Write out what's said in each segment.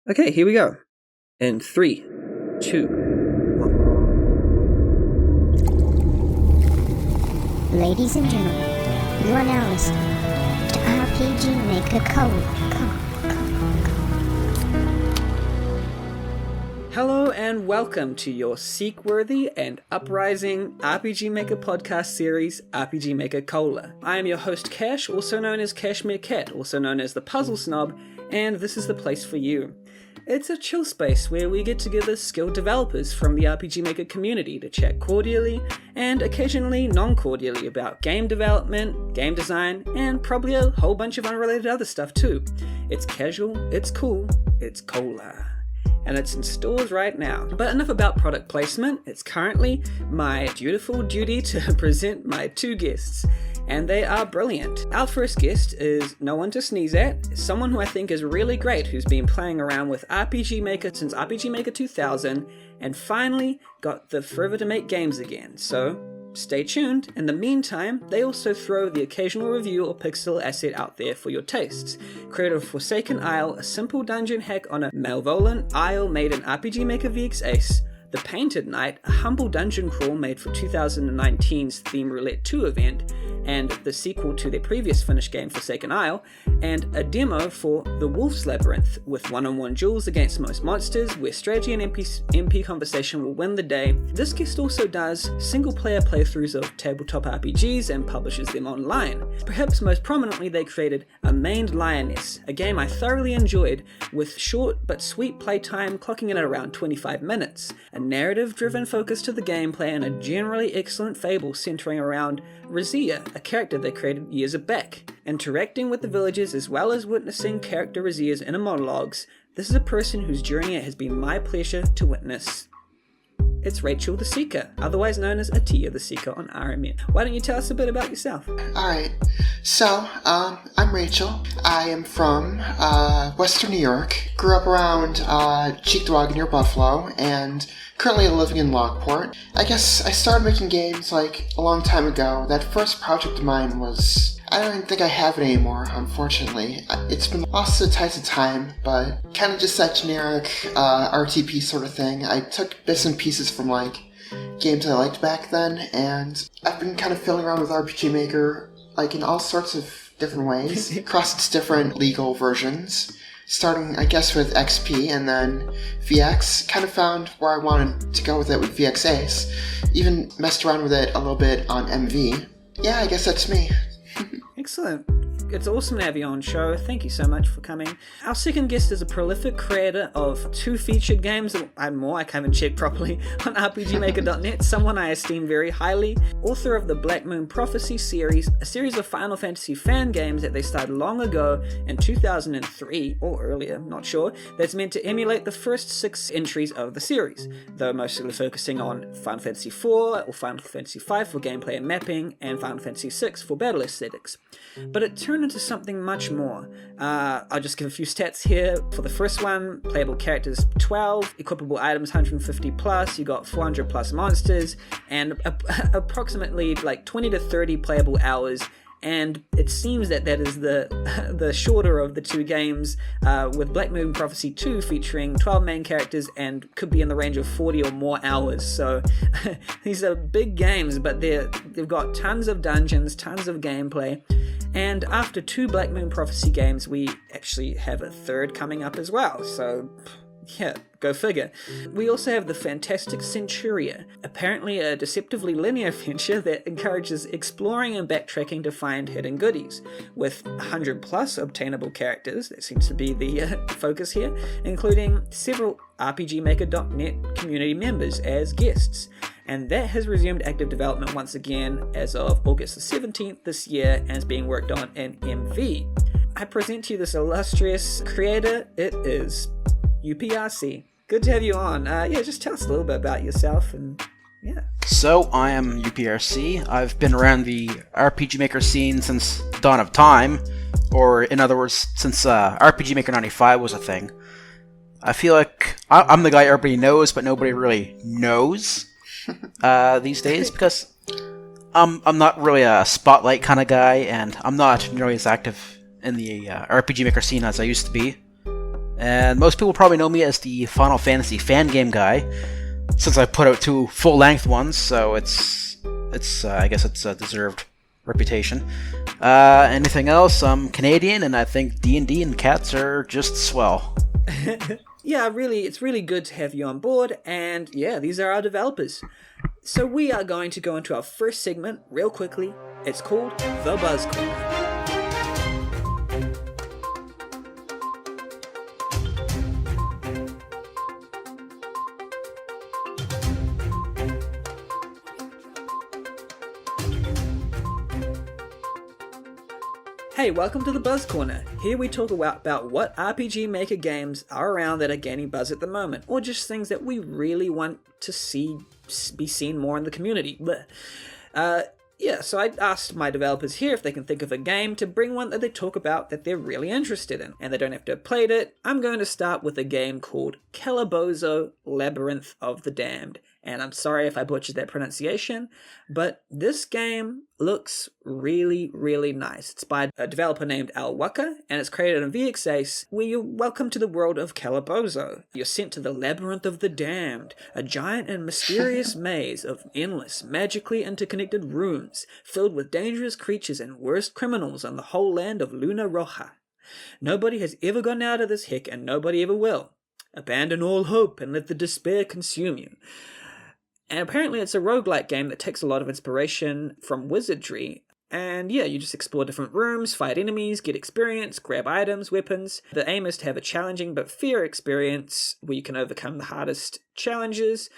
Okay, here we go. In 3, 2, 1. Ladies and gentlemen, you are now listening to RPG Maker Cola. Hello and welcome to your seek-worthy and uprising RPG Maker podcast series, RPG Maker Cola. I am your host Cash, also known as Cashmere Cat, also known as the Puzzle Snob, and this is the place for you. It's a chill space where we get together skilled developers from the RPG Maker community to chat cordially and occasionally non-cordially about game development, game design, and probably a whole bunch of unrelated other stuff too. It's casual, it's cool, it's cola. And it's in stores right now. But enough about product placement. It's currently my dutiful duty to present my two guests, and they are brilliant. Our first guest is no one to sneeze at, someone who I think is really great, who's been playing around with RPG Maker since RPG Maker 2000, and finally got the fervor to make games again. So stay tuned. In the meantime, they also throw the occasional review or pixel asset out there for your tastes. Creator of Forsaken Isle, a simple dungeon hack on a malevolent isle made in RPG Maker VX Ace, The Painted Knight, a humble dungeon crawl made for 2019's Theme Roulette 2 event, and the sequel to their previous finished game Forsaken Isle, and a demo for The Wolf's Labyrinth, with one-on-one duels against most monsters, where strategy and MP conversation will win the day. This guest also does single-player playthroughs of tabletop RPGs and publishes them online. Perhaps most prominently, they created A Maned Lioness, a game I thoroughly enjoyed, with short but sweet playtime clocking in at around 25 minutes, a narrative-driven focus to the gameplay, and a generally excellent fable centering around Razia, a character they created years back. Interacting with the villagers as well as witnessing character Razia's inner monologues, this is a person whose journey it has been my pleasure to witness. It's Rachel the Seeker, otherwise known as Atia the Seeker on RMN. Why don't you tell us a bit about yourself? Alright, so, I'm Rachel. I am from, Western New York. Grew up around, Cheektowaga near Buffalo, and currently living in Lockport. I guess I started making games, a long time ago. That first project of mine was... I don't even think I have it anymore, unfortunately. It's been lost to the tides of time, but kind of just that generic, RTP sort of thing. I took bits and pieces from, games I liked back then, and I've been kind of fiddling around with RPG Maker, in all sorts of different ways, across its different legal versions. Starting, I guess, with XP and then VX. Kind of found where I wanted to go with it with VX Ace. Even messed around with it a little bit on MV. Yeah, I guess that's me. Excellent. It's awesome to have you on show. Thank you so much for coming. Our second guest is a prolific creator of 2 featured games, and more, I haven't checked properly, on RPGmaker.net, someone I esteem very highly. Author of the Black Moon Prophecy series, a series of Final Fantasy fan games that they started long ago in 2003, or earlier, not sure, that's meant to emulate the first 6 entries of the series, though mostly focusing on Final Fantasy IV or Final Fantasy V for gameplay and mapping, and Final Fantasy VI for battle aesthetics. But it turned into something much more. I'll just give a few stats here. For the first one, playable characters 12, equipable items 150 plus, you got 400 plus monsters, and approximately 20 to 30 playable hours. And it seems that is the shorter of the 2 games, with Black Moon Prophecy 2 featuring 12 main characters and could be in the range of 40 or more hours. So these are big games, but they've got tons of dungeons, tons of gameplay. And after 2 Black Moon Prophecy games, we actually have a third coming up as well. So yeah, go figure. We also have the fantastic Centuria, apparently a deceptively linear venture that encourages exploring and backtracking to find hidden goodies, with 100 plus obtainable characters, that seems to be the focus here, including several RPGmaker.net community members as guests. And that has resumed active development once again as of August the 17th this year, and is being worked on in MV. I present to you this illustrious creator. It is UPRC. Good to have you on. Just tell us a little bit about yourself and yeah. So, I am UPRC. I've been around the RPG Maker scene since dawn of time, or in other words, since RPG Maker 95 was a thing. I feel like I'm the guy everybody knows, but nobody really knows these days, because I'm not really a spotlight kind of guy, and I'm not nearly as active in the RPG Maker scene as I used to be. And most people probably know me as the Final Fantasy fan game guy, since I put out 2 full-length ones, so I guess it's a deserved reputation. Anything else? I'm Canadian, and I think D&D and cats are just swell. Yeah, really, it's really good to have you on board, and yeah, these are our developers. So we are going to go into our first segment real quickly. It's called The Buzz Corner. Hey, welcome to the Buzz Corner. Here we talk about what RPG Maker games are around that are gaining buzz at the moment, or just things that we really want to be seen more in the community. So I asked my developers here if they can think of a game to bring one that they talk about that they're really interested in, and they don't have to have played it. I'm going to start with a game called Calabozo Labyrinth of the Damned. And I'm sorry if I butchered that pronunciation, but this game looks really, really nice. It's by a developer named Al Waka, and it's created on VX where you're welcome to the world of Calabozo. You're sent to the Labyrinth of the Damned, a giant and mysterious maze of endless, magically interconnected rooms, filled with dangerous creatures and worst criminals on the whole land of Luna Roja. Nobody has ever gone out of this hick, and nobody ever will. Abandon all hope and let the despair consume you. And apparently it's a roguelike game that takes a lot of inspiration from wizardry. And yeah, you just explore different rooms, fight enemies, get experience, grab items, weapons. The aim is to have a challenging but fair experience where you can overcome the hardest challenges.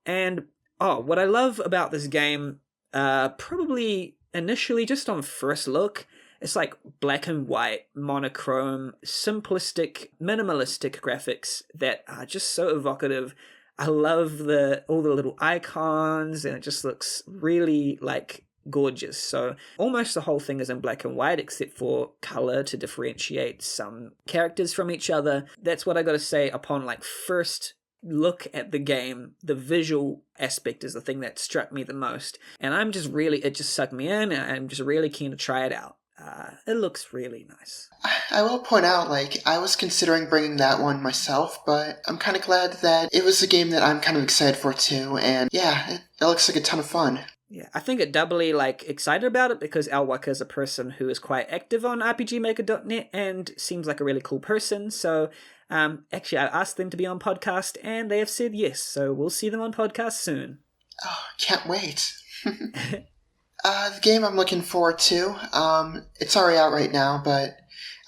And what I love about this game, probably initially just on first look, it's like black and white, monochrome, simplistic, minimalistic graphics that are just so evocative. I love all the little icons, and it just looks really, gorgeous. So almost the whole thing is in black and white, except for color to differentiate some characters from each other. That's what I gotta say upon, first look at the game. The visual aspect is the thing that struck me the most. And it just sucked me in, and I'm just really keen to try it out. It looks really nice. I will point out, I was considering bringing that one myself, but I'm kind of glad that it was a game that I'm kind of excited for too, and yeah, it looks like a ton of fun. Yeah, I think it doubly, excited about it because Al Waka is a person who is quite active on RPGmaker.net and seems like a really cool person, so actually I asked them to be on podcast, and they have said yes, so we'll see them on podcast soon. Oh, can't wait. The game I'm looking forward to, it's already out right now, but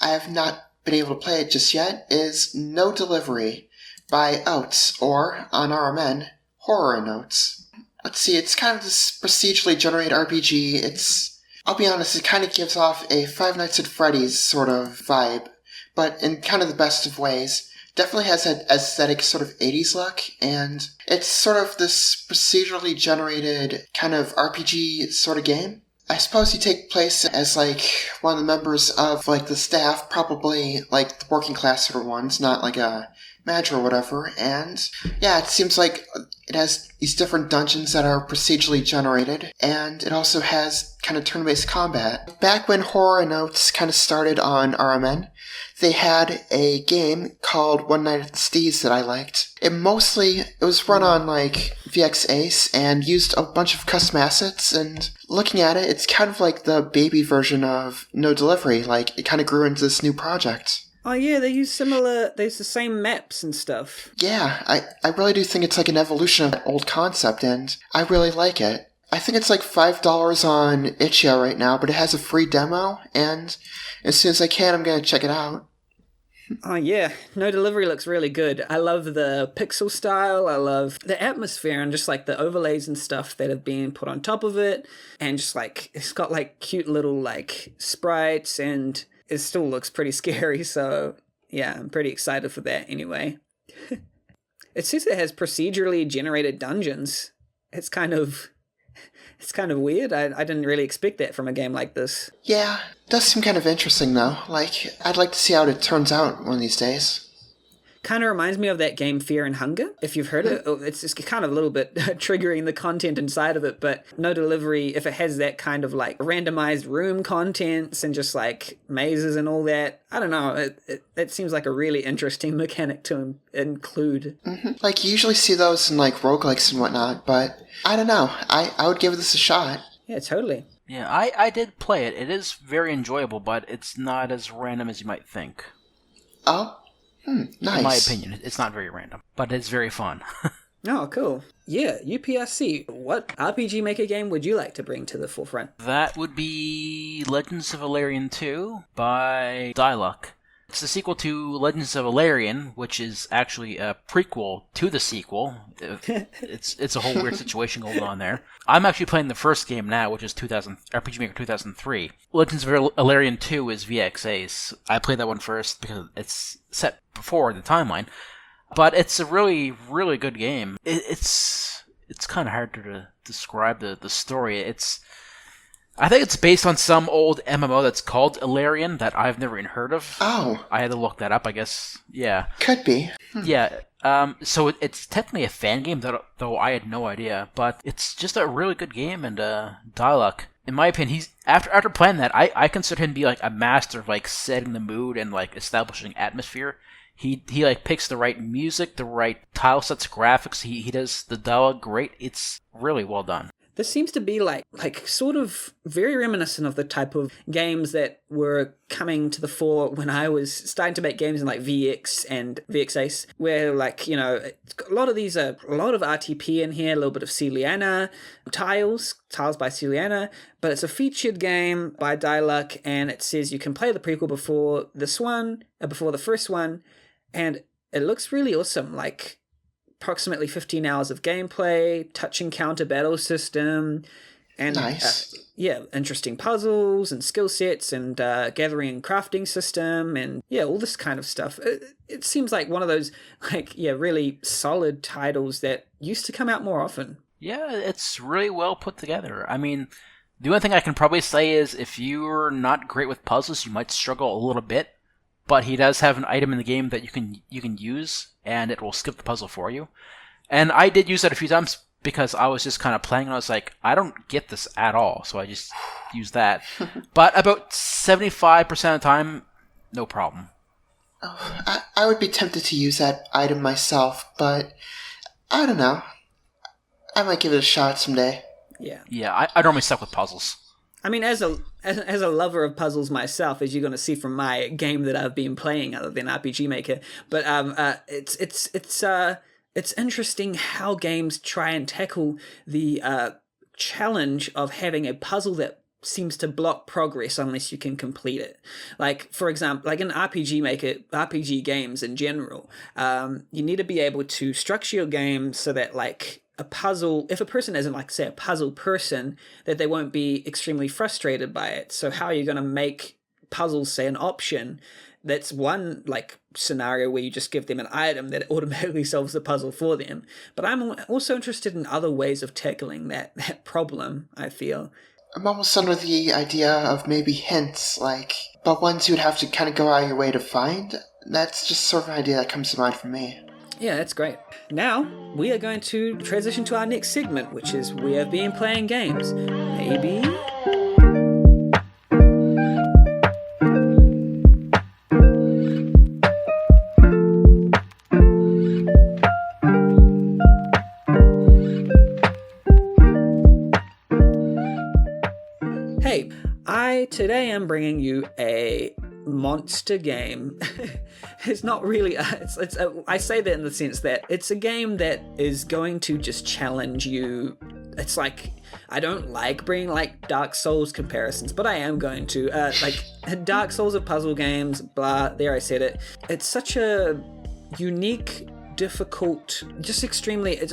I have not been able to play it just yet, is No Delivery by Oats, or, on RMN, Horror Notes. Let's see, it's kind of this procedurally generated RPG. I'll be honest, it kind of gives off a Five Nights at Freddy's sort of vibe, but in kind of the best of ways. Definitely has that aesthetic sort of 80s look, and it's sort of this procedurally generated kind of RPG sort of game. I suppose you take place as, one of the members of, the staff, probably, the working class sort of ones, not a manager or whatever, and, yeah, it seems like it has these different dungeons that are procedurally generated, and it also has kind of turn-based combat. Back when Horror Notes kind of started on RMN, they had a game called One Night at Steve's that I liked. It was run on, VX Ace and used a bunch of custom assets, and looking at it, it's kind of like the baby version of No Delivery. It kind of grew into this new project. Oh yeah, they use the same maps and stuff. Yeah, I really do think it's an evolution of that old concept, and I really like it. I think it's $5 on itch.io right now, but it has a free demo, and as soon as I can, I'm going to check it out. Oh yeah, No Delivery looks really good. I love the pixel style, I love the atmosphere and just the overlays and stuff that have been put on top of it, and just it's got cute little sprites, and it still looks pretty scary, so yeah, I'm pretty excited for that anyway. It says it has procedurally generated dungeons. It's kind of weird. I didn't really expect that from a game like this. Yeah, it does seem kind of interesting though. I'd like to see how it turns out one of these days. Kind of reminds me of that game Fear and Hunger, if you've heard it. It's just kind of a little bit triggering the content inside of it, but no delivery, if it has that kind of like randomized room contents and just like mazes and all that. I don't know, it seems like a really interesting mechanic to include. Like, you usually see those in like roguelikes and whatnot, but I don't know. I would give this a shot. Yeah, totally. Yeah, I did play it. It is very enjoyable, but it's not as random as you might think. Oh? Nice. In my opinion, it's not very random, but it's very fun. Oh, cool. Yeah, UPRC, what RPG Maker game would you like to bring to the forefront? That would be Legends of Valerian 2 by Diluc. It's the sequel to Legends of Valerian, which is actually a prequel to the sequel. It's a whole weird situation going on there. I'm actually playing the first game now, which is RPG Maker 2003. Legends of Valerian 2 is VXA's. I played that one first because it's set before the timeline. But it's a really, really good game. It's kind of hard to describe the story. I think it's based on some old MMO that's called Ilarion that I've never even heard of. Oh. I had to look that up, I guess. Yeah. Could be. Yeah. So it's technically a fan game, though I had no idea. But it's just a really good game, and Diluc, in my opinion, he's after playing that, I consider him to be like a master of like setting the mood and like establishing atmosphere. He like picks the right music, the right tile sets, graphics. He does the dialogue great. It's really well done. This seems to be like sort of very reminiscent of the type of games that were coming to the fore when I was starting to make games in like VX and VXAce, where like, you know, a lot of these are a lot of RTP in here, a little bit of Celiana, tiles by Celiana, but it's a featured game by Diluc, and it says you can play the prequel before the first one, and it looks really awesome. Like, approximately 15 hours of gameplay, touch encounter battle system, and nice. Interesting puzzles and skill sets, and gathering and crafting system, and all this kind of stuff. It seems like one of those really solid titles that used to come out more often. Yeah, it's really well put together. I mean, the only thing I can probably say is if you're not great with puzzles, you might struggle a little bit. But he does have an item in the game that you can use, and it will skip the puzzle for you. And I did use that a few times because I was just kind of playing, and I was like, I don't get this at all, so I just used that. But about 75% of the time, no problem. Oh, I would be tempted to use that item myself, but I don't know. I might give it a shot someday. Yeah, I normally stuck with puzzles. I mean, as a lover of puzzles myself, as you're going to see from my game that I've been playing, other than RPG Maker, but it's interesting how games try and tackle the challenge of having a puzzle that seems to block progress unless you can complete it. Like, for example, like in RPG Maker, RPG games in general, you need to be able to structure your game so that like a puzzle, if a person isn't like, say, a puzzle person, that they won't be extremely frustrated by it. So how are you going to make puzzles, say, an option? That's one like scenario where you just give them an item that automatically solves the puzzle for them. But I'm also interested in other ways of tackling that problem, I feel. I'm almost under the idea of maybe hints, but ones you would have to kind of go out of your way to find. That's just sort of an idea that comes to mind for me. Yeah, that's great. Now, we are going to transition to our next segment, which is We Have Been Playing Games. Maybe... Hey, today I'm bringing you a monster game. It's not really I say that in the sense that it's a game that is going to just challenge you. It's like, I don't like bringing like Dark Souls comparisons, but I am going to like Dark Souls of puzzle games, blah, there I said it. It's such a unique, difficult, just extremely, it's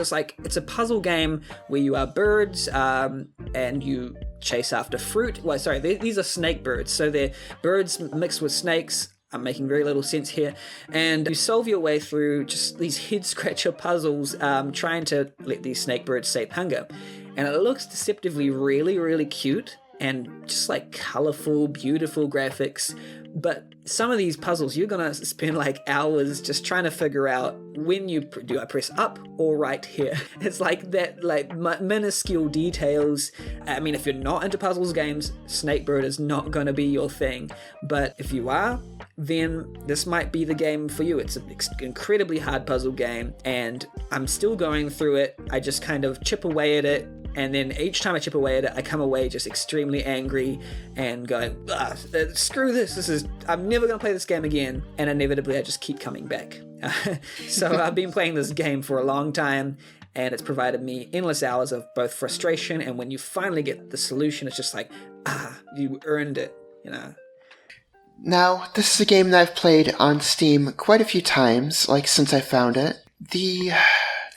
a puzzle game where you are birds and you chase after fruit. Well, sorry, these are snake birds, so they're birds mixed with snakes. I'm making very little sense here. And you solve your way through just these head-scratcher puzzles, trying to let these snake birds sate hunger. And it looks deceptively really, really cute and just like colorful, beautiful graphics. But some of these puzzles, you're gonna spend like hours just trying to figure out when do I press up or right here. It's like that, like minuscule details. I mean, if you're not into puzzles games, Snakebird is not gonna be your thing. But if you are, then this might be the game for you. It's an incredibly hard puzzle game, and I'm still going through it. I just kind of chip away at it. And then each time I chip away at it, I come away just extremely angry and going, screw this, I'm never going to play this game again. And inevitably, I just keep coming back. So I've been playing this game for a long time, and it's provided me endless hours of both frustration, and when you finally get the solution, it's just like, you earned it, you know. Now, this is a game that I've played on Steam quite a few times, like since I found it. The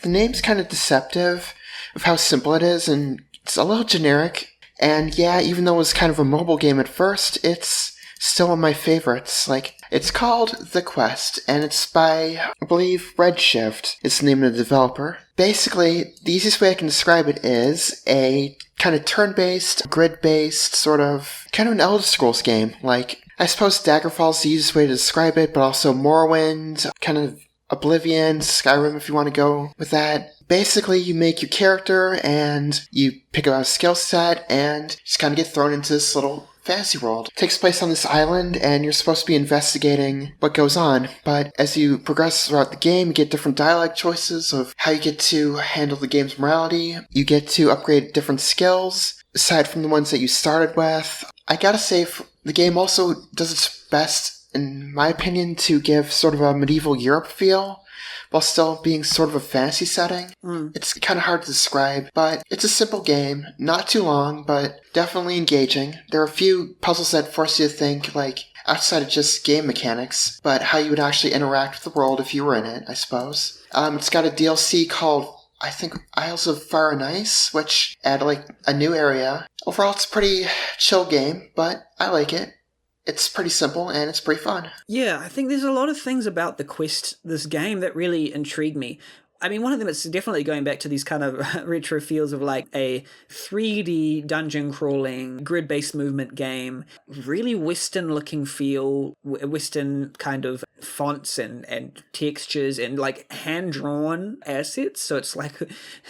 name's kind of deceptive of how simple it is, and it's a little generic. And yeah, even though it was kind of a mobile game at first, it's still one of my favorites. Like, it's called The Quest, and it's by, I believe, Redshift is the name of the developer. Basically, the easiest way I can describe it is a kind of turn-based, grid-based, sort of, kind of an Elder Scrolls game. Like, I suppose Daggerfall is the easiest way to describe it, but also Morrowind, kind of Oblivion, Skyrim if you want to go with that. Basically, you make your character and you pick out a skill set and just kind of get thrown into this little fantasy world. It takes place on this island and you're supposed to be investigating what goes on. But as you progress throughout the game, you get different dialogue choices of how you get to handle the game's morality. You get to upgrade different skills aside from the ones that you started with. I gotta say, the game also does its best, in my opinion, to give sort of a medieval Europe feel, while still being sort of a fantasy setting. It's kind of hard to describe, but it's a simple game, not too long, but definitely engaging. There are a few puzzles that force you to think, like, outside of just game mechanics, but how you would actually interact with the world if you were in it, I suppose. It's got a DLC called, I think, Isles of Fire and Ice, which add, like, a new area. Overall, it's a pretty chill game, but I like it. It's pretty simple, and it's pretty fun. Yeah, I think there's a lot of things about the Quest, this game, that really intrigue me. I mean, one of them is definitely going back to these kind of retro feels of like a 3D dungeon crawling, grid-based movement game. Really Western-looking feel, Western kind of fonts and textures and like hand-drawn assets. So it's like,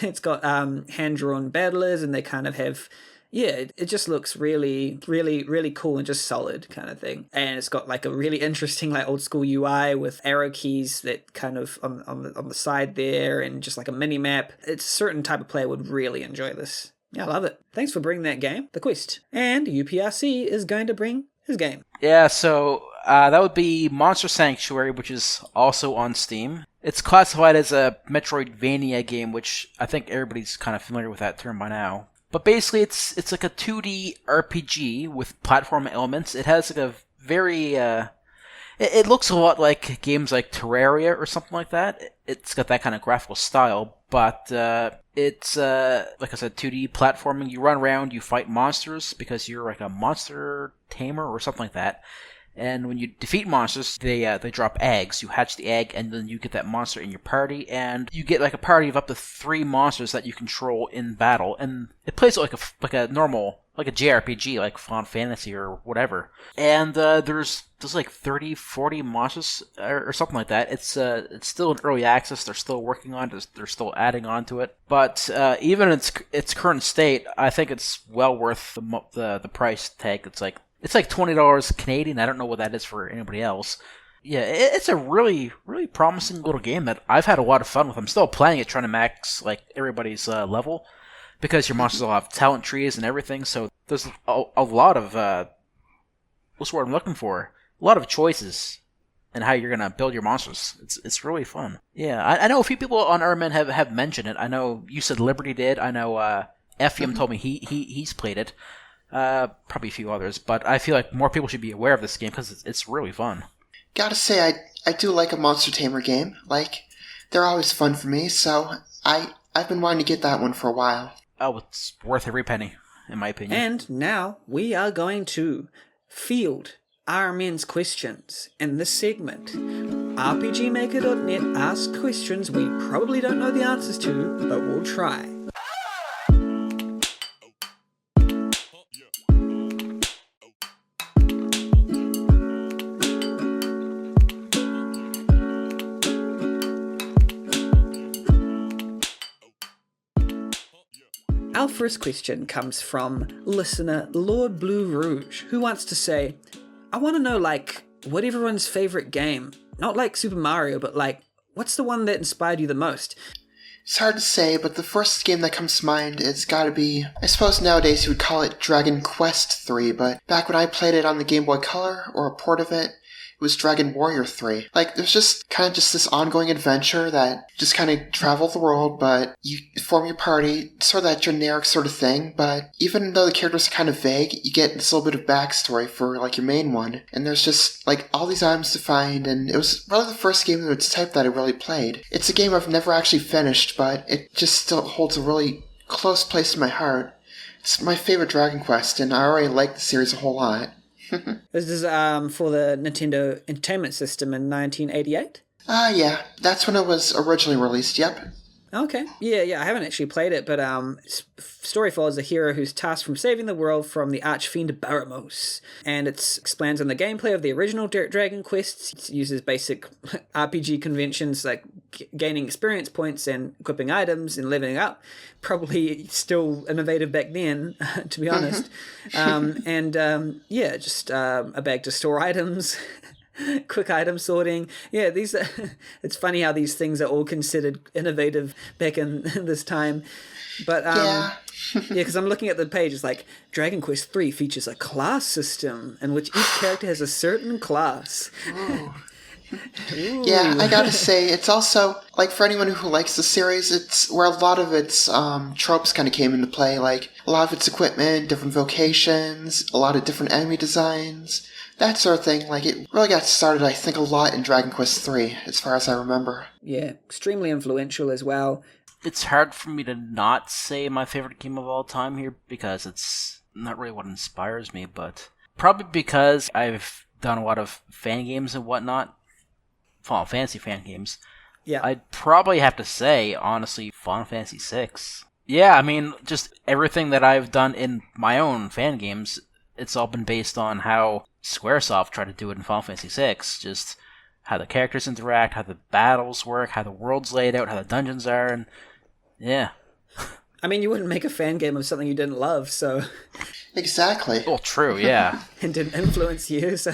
it's got hand-drawn battlers, and they kind of have... Yeah, it just looks really, really, really cool and just solid kind of thing. And it's got like a really interesting like old school UI with arrow keys that kind of on the side there, and just like a mini map. It's a certain type of player would really enjoy this. Yeah, I love it. Thanks for bringing that game, The Quest. And UPRC is going to bring his game. Yeah, so that would be Monster Sanctuary, which is also on Steam. It's classified as a Metroidvania game, which I think everybody's kind of familiar with that term by now. But basically, it's like a 2D RPG with platform elements. It has like a very... It looks a lot like games like Terraria or something like that. It's got that kind of graphical style, but it's, like I said, 2D platforming. You run around, you fight monsters because you're like a monster tamer or something like that. And when you defeat monsters, they drop eggs. You hatch the egg, and then you get that monster in your party, and you get like a party of up to 3 monsters that you control in battle. And it plays like a normal, like a JRPG, like Final Fantasy or whatever. And there's like 30, 40 monsters or something like that. It's still in early access. They're still working on it. They're still adding on to it. But even in its current state, I think it's well worth the price tag. It's like $20 Canadian. I don't know what that is for anybody else. Yeah, it's a really, really promising little game that I've had a lot of fun with. I'm still playing it, trying to max like everybody's level, because your monsters all have talent trees and everything. So there's a lot of what's the word I'm looking for? A lot of choices in how you're gonna build your monsters. It's really fun. Yeah, I know a few people on RMN have mentioned it. I know you said Liberty did. I know Effium told me he's played it. Probably a few others, but I feel like more people should be aware of this game because it's really fun. Gotta say, I do like a Monster Tamer game. Like, they're always fun for me, so I've been wanting to get that one for a while. Oh, it's worth every penny, in my opinion. And now we are going to field our men's questions in this segment. RPGmaker.net asks questions we probably don't know the answers to, but we'll try. Our first question comes from listener Lord Blue Rouge, who wants to say, I want to know, what everyone's favorite game? Not like Super Mario, but what's the one that inspired you the most? It's hard to say, but the first game that comes to mind is gotta be, I suppose nowadays you would call it Dragon Quest III, but back when I played it on the Game Boy Color, or a port of it, it was Dragon Warrior 3. There's just kind of just this ongoing adventure that just kind of travel the world, but you form your party, sort of that generic sort of thing, but even though the characters are kind of vague, you get this little bit of backstory for, your main one, and there's just, all these items to find, and it was really the first game of its type that I really played. It's a game I've never actually finished, but it just still holds a really close place in my heart. It's my favorite Dragon Quest, and I already like the series a whole lot. This is for the Nintendo Entertainment System in 1988? Yeah. That's when it was originally released, yep. Okay. Yeah, I haven't actually played it, but story follows a hero who's tasked from saving the world from the archfiend Baramos, and it expands on the gameplay of the original Dragon Quest. It uses basic RPG conventions like gaining experience points and equipping items and leveling up. Probably still innovative back then, to be honest. Just a bag to store items. Quick item sorting. Yeah, it's funny how these things are all considered innovative back in this time. But because I'm looking at the page, it's like Dragon Quest III features a class system in which each character has a certain class. Ooh. Yeah, I gotta say, it's also, for anyone who likes the series, it's where a lot of its tropes kind of came into play, a lot of its equipment, different vocations, a lot of different enemy designs, that sort of thing. It really got started, I think, a lot in Dragon Quest III, as far as I remember. Yeah, extremely influential as well. It's hard for me to not say my favorite game of all time here, because it's not really what inspires me, but probably because I've done a lot of fan games and whatnot, Final Fantasy fan games. Yeah. I'd probably have to say, honestly, Final Fantasy VI. Yeah, I mean, just everything that I've done in my own fan games, it's all been based on how Squaresoft tried to do it in Final Fantasy VI. Just how the characters interact, how the battles work, how the world's laid out, how the dungeons are, and yeah. I mean, you wouldn't make a fan game of something you didn't love, so... Exactly. Well, true, yeah. And didn't influence you, so...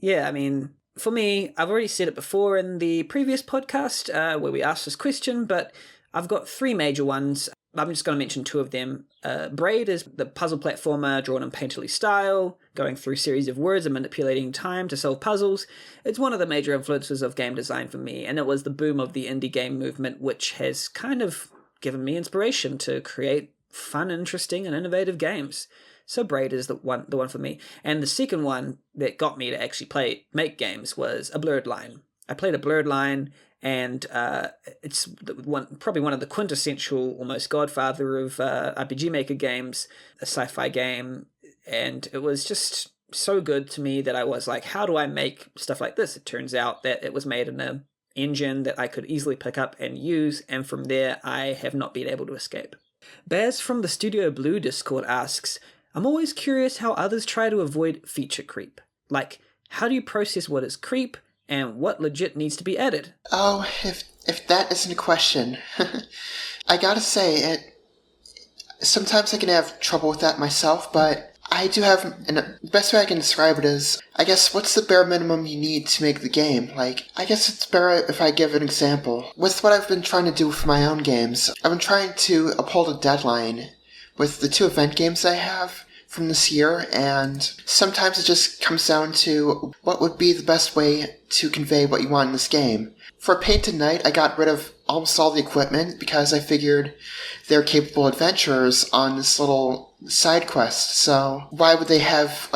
Yeah, I mean... For me, I've already said it before in the previous podcast where we asked this question, but I've got three major ones. I'm just going to mention two of them. Braid is the puzzle platformer drawn in painterly style, going through a series of words and manipulating time to solve puzzles. It's one of the major influences of game design for me, and it was the boom of the indie game movement, which has kind of given me inspiration to create fun, interesting, and innovative games. So Braid is the one for me. And the second one that got me to actually make games was a Blurred Line. I played a Blurred Line, and it's probably one of the quintessential, almost godfather of RPG Maker games, a sci-fi game, and it was just so good to me that I was like, how do I make stuff like this? It turns out that it was made in an engine that I could easily pick up and use, and from there I have not been able to escape. Baz from the Studio Blue Discord asks, I'm always curious how others try to avoid feature creep. How do you process what is creep and what legit needs to be added? Oh, if that isn't a question. I gotta say, sometimes I can have trouble with that myself, but I do have, and the best way I can describe it is, I guess, what's the bare minimum you need to make the game? I guess it's better if I give an example. With what I've been trying to do for my own games, I've been trying to uphold a deadline with the two event games I have from this year, and sometimes it just comes down to what would be the best way to convey what you want in this game. For Painted Night, I got rid of almost all the equipment because I figured they're capable adventurers on this little side quest, so why would they have,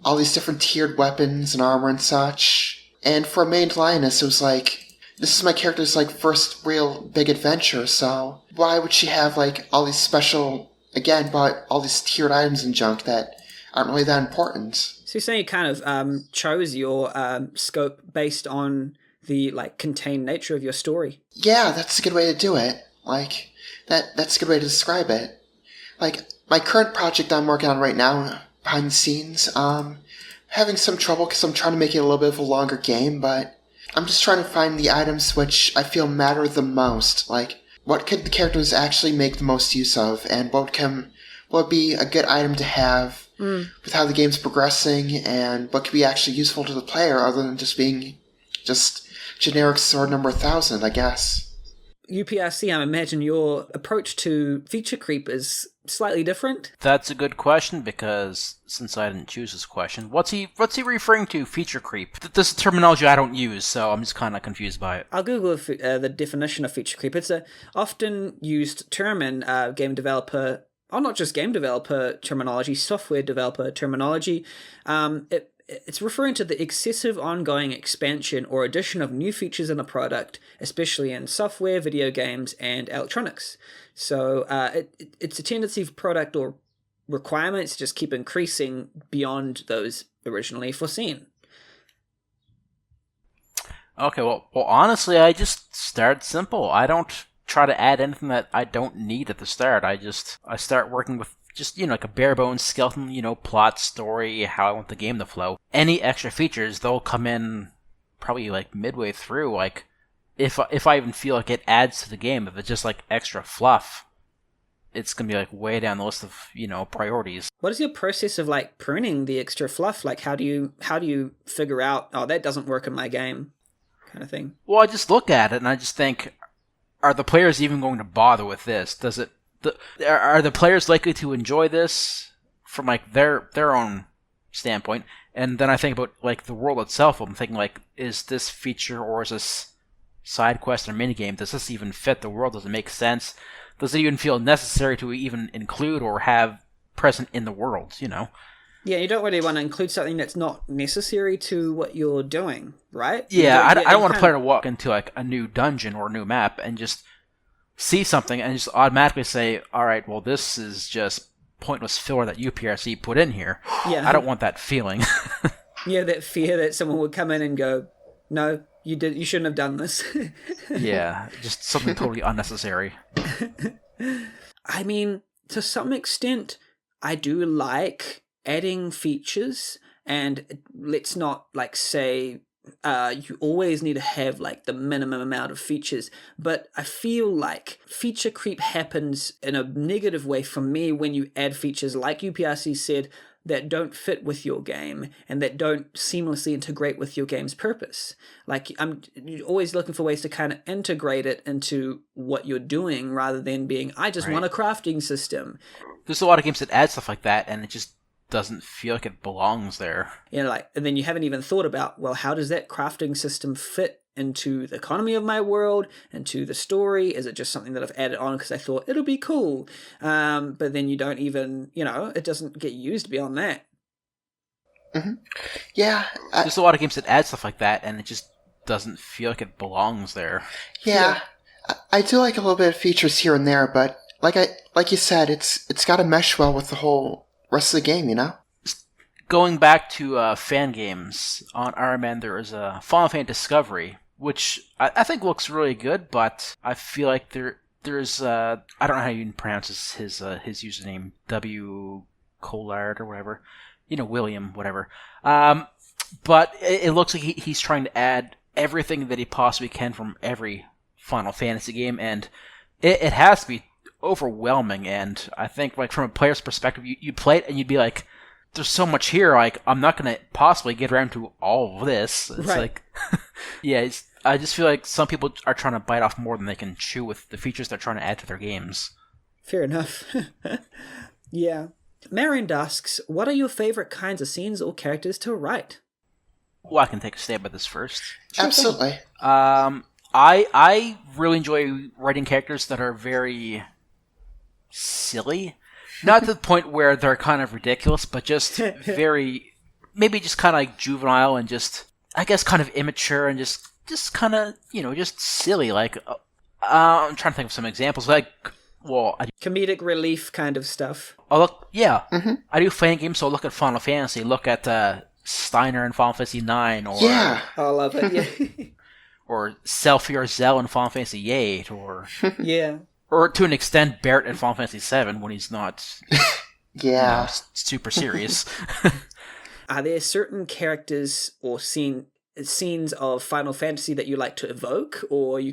all these different tiered weapons and armor and such? And for a main lioness, it was this is my character's, first real big adventure, so why would she have, all these special... Again, bought all these tiered items and junk that aren't really that important. So you're saying you kind of chose your scope based on the contained nature of your story? Yeah, that's a good way to do it. That's a good way to describe it. My current project I'm working on right now, behind the scenes, having some trouble because I'm trying to make it a little bit of a longer game, but I'm just trying to find the items which I feel matter the most. what could the characters actually make the most use of, and what would be a good item to have with how the game's progressing, and what could be actually useful to the player other than just being just generic sword number 1000, I guess. UPRC, I imagine your approach to feature creep is slightly different. That's a good question, because since I didn't choose this question, what's he referring to, feature creep? This is terminology I don't use, so I'm just kind of confused by it. I'll Google the definition of feature creep. It's a often used term in game developer, or not just game developer terminology, software developer terminology. It's referring to the excessive ongoing expansion or addition of new features in a product, especially in software, video games, and electronics. So it's a tendency for product or requirements to just keep increasing beyond those originally foreseen. Okay, well, honestly, I just start simple. I don't try to add anything that I don't need at the start. I start working with just, like a bare bones skeleton, plot, story, how I want the game to flow. Any extra features, they'll come in probably like midway through. Like, if I even feel like it adds to the game, if it's just like extra fluff, it's gonna be like way down the list of, priorities. What is your process of like pruning the extra fluff? Like, how do you figure out, oh, that doesn't work in my game, kind of thing? Well, I just look at it and I just think, are the players even going to bother with this? Are the players likely to enjoy this from like their own standpoint? And then I think about like the world itself. I'm thinking like, is this feature or is this side quest or minigame, does this even fit the world? Does it make sense? Does it even feel necessary to even include or have present in the world? Yeah, you don't really want to include something that's not necessary to what you're doing, right? Yeah, I don't want a player to walk into like a new dungeon or a new map and just see something and just automatically say, all right, well, this is just pointless filler that UPRC put in here. Yeah. I don't want that feeling. Yeah, that fear that someone would come in and go, no, you shouldn't have done this. Yeah, just something totally unnecessary. I mean, to some extent, I do like adding features, and let's not like say you always need to have like the minimum amount of features, but I feel like feature creep happens in a negative way for me when you add features, like UPRC said, that don't fit with your game and that don't seamlessly integrate with your game's purpose. Like, I'm always looking for ways to kind of integrate it into what you're doing rather than being, I just want a crafting system. There's a lot of games that add stuff like that and it just doesn't feel like it belongs there. And then you haven't even thought about, well, how does that crafting system fit into the economy of my world, into the story? Is it just something that I've added on because I thought it'll be cool? But then you don't even, it doesn't get used beyond that. Mm-hmm. Yeah. There's a lot of games that add stuff like that and it just doesn't feel like it belongs there. Yeah. I do like a little bit of features here and there, but like you said, it's got to mesh well with the whole rest of the game, Going back to fan games, on Iron Man there is a Final Fantasy Discovery, which I think looks really good, but I feel like there's I don't know how you pronounce his username, W. Collard or whatever, William, whatever. But it looks like he's trying to add everything that he possibly can from every Final Fantasy game, and it has to be overwhelming. And I think, like, from a player's perspective, you play it and you'd be like, there's so much here, like, I'm not going to possibly get around to all of this. It's like, yeah, I just feel like some people are trying to bite off more than they can chew with the features they're trying to add to their games. Fair enough. Yeah. Marion asks, what are your favorite kinds of scenes or characters to write? Well, I can take a stab at this first. Absolutely. I really enjoy writing characters that are very silly. Not to the point where they're kind of ridiculous, but just very, maybe just kind of like juvenile and just, I guess, kind of immature and just kind of, just silly. Like, I'm trying to think of some examples. Like, well, comedic relief kind of stuff. Oh, look, yeah. Mm-hmm. I do fighting games, so look at Final Fantasy. Look at Steiner in Final Fantasy 9, or yeah, I love it. Yeah. Or Selphie or Zell in Final Fantasy 8, or yeah. Or to an extent, Barrett in Final Fantasy 7 when he's not super serious. Are there certain characters or scene scenes of Final Fantasy that you like to evoke, or you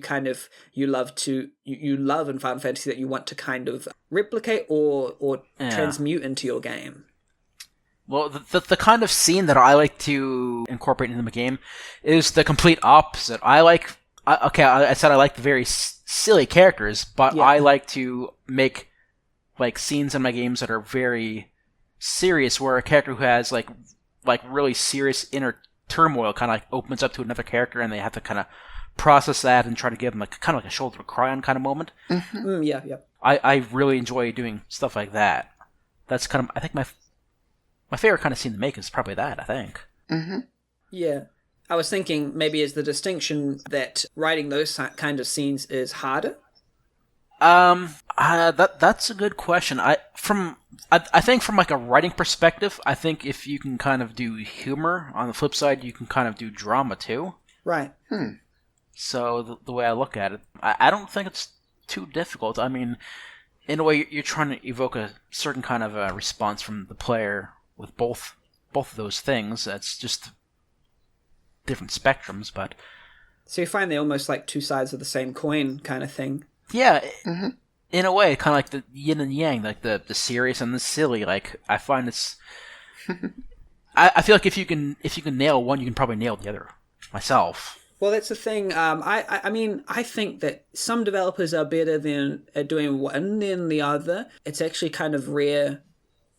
love in Final Fantasy that you want to kind of replicate or transmute into your game? Well, the kind of scene that I like to incorporate into the game is the complete opposite. I said I like the very silly characters, but I like to make like scenes in my games that are very serious, where a character who has like really serious inner turmoil kind of like opens up to another character, and they have to kind of process that and try to give them like kind of like a shoulder to cry on kind of moment. Mm-hmm. Yeah. I really enjoy doing stuff like that. That's kind of, I think, my favorite kind of scene to make is probably that, I think. Mm-hmm. Yeah. I was thinking maybe is the distinction that writing those kind of scenes is harder? That's a good question. I think from like a writing perspective, I think if you can kind of do humor, on the flip side, you can kind of do drama too. Right. So the way I look at it, I don't think it's too difficult. I mean, in a way, you're trying to evoke a certain kind of a response from the player with both of those things. That's just different spectrums, but... So you find they're almost like two sides of the same coin kind of thing. Yeah, in a way, kind of like the yin and yang, like the serious and the silly. Like, I find it's... I feel like if you can nail one, you can probably nail the other. Myself. Well, that's the thing. I mean, I think that some developers are better at doing one than the other. It's actually kind of rare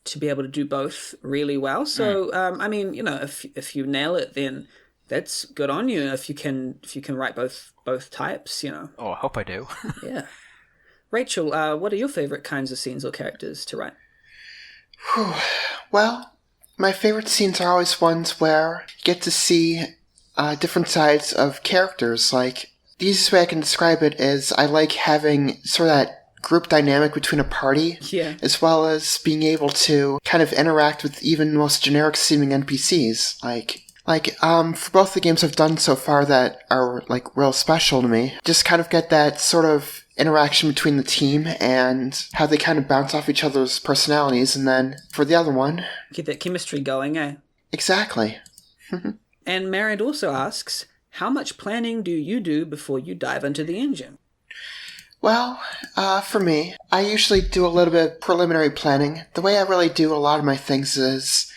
to be able to do both really well. So, I mean, you know, if you nail it, then that's good on you. If you can write both types, you know. Oh, I hope I do. Yeah. Rachel, what are your favorite kinds of scenes or characters to write? Well, my favorite scenes are always ones where you get to see different sides of characters. Like, the easiest way I can describe it is I like having sort of that group dynamic between a party, as well as being able to kind of interact with even the most generic seeming NPCs. For both the games I've done so far that are, like, real special to me, just kind of get that sort of interaction between the team and how they kind of bounce off each other's personalities, and then for the other one... Get that chemistry going, eh? Exactly. And Married also asks, how much planning do you do before you dive into the engine? Well, for me, I usually do a little bit of preliminary planning. The way I really do a lot of my things is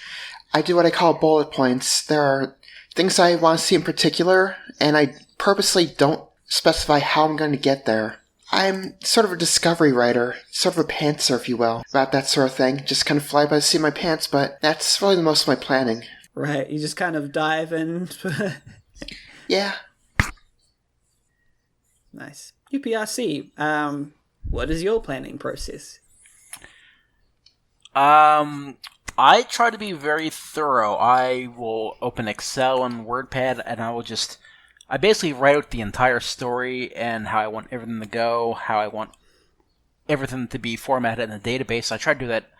I do what I call bullet points. There are things I want to see in particular, and I purposely don't specify how I'm going to get there. I'm sort of a discovery writer, sort of a pantser, if you will, about that sort of thing. Just kind of fly by the seat of my pants, but that's really the most of my planning. Right, you just kind of dive in. Yeah. Nice. UPRC, what is your planning process? I try to be very thorough. I will open Excel and WordPad, and I basically write out the entire story and how I want everything to go, how I want everything to be formatted in the database. I try to do that,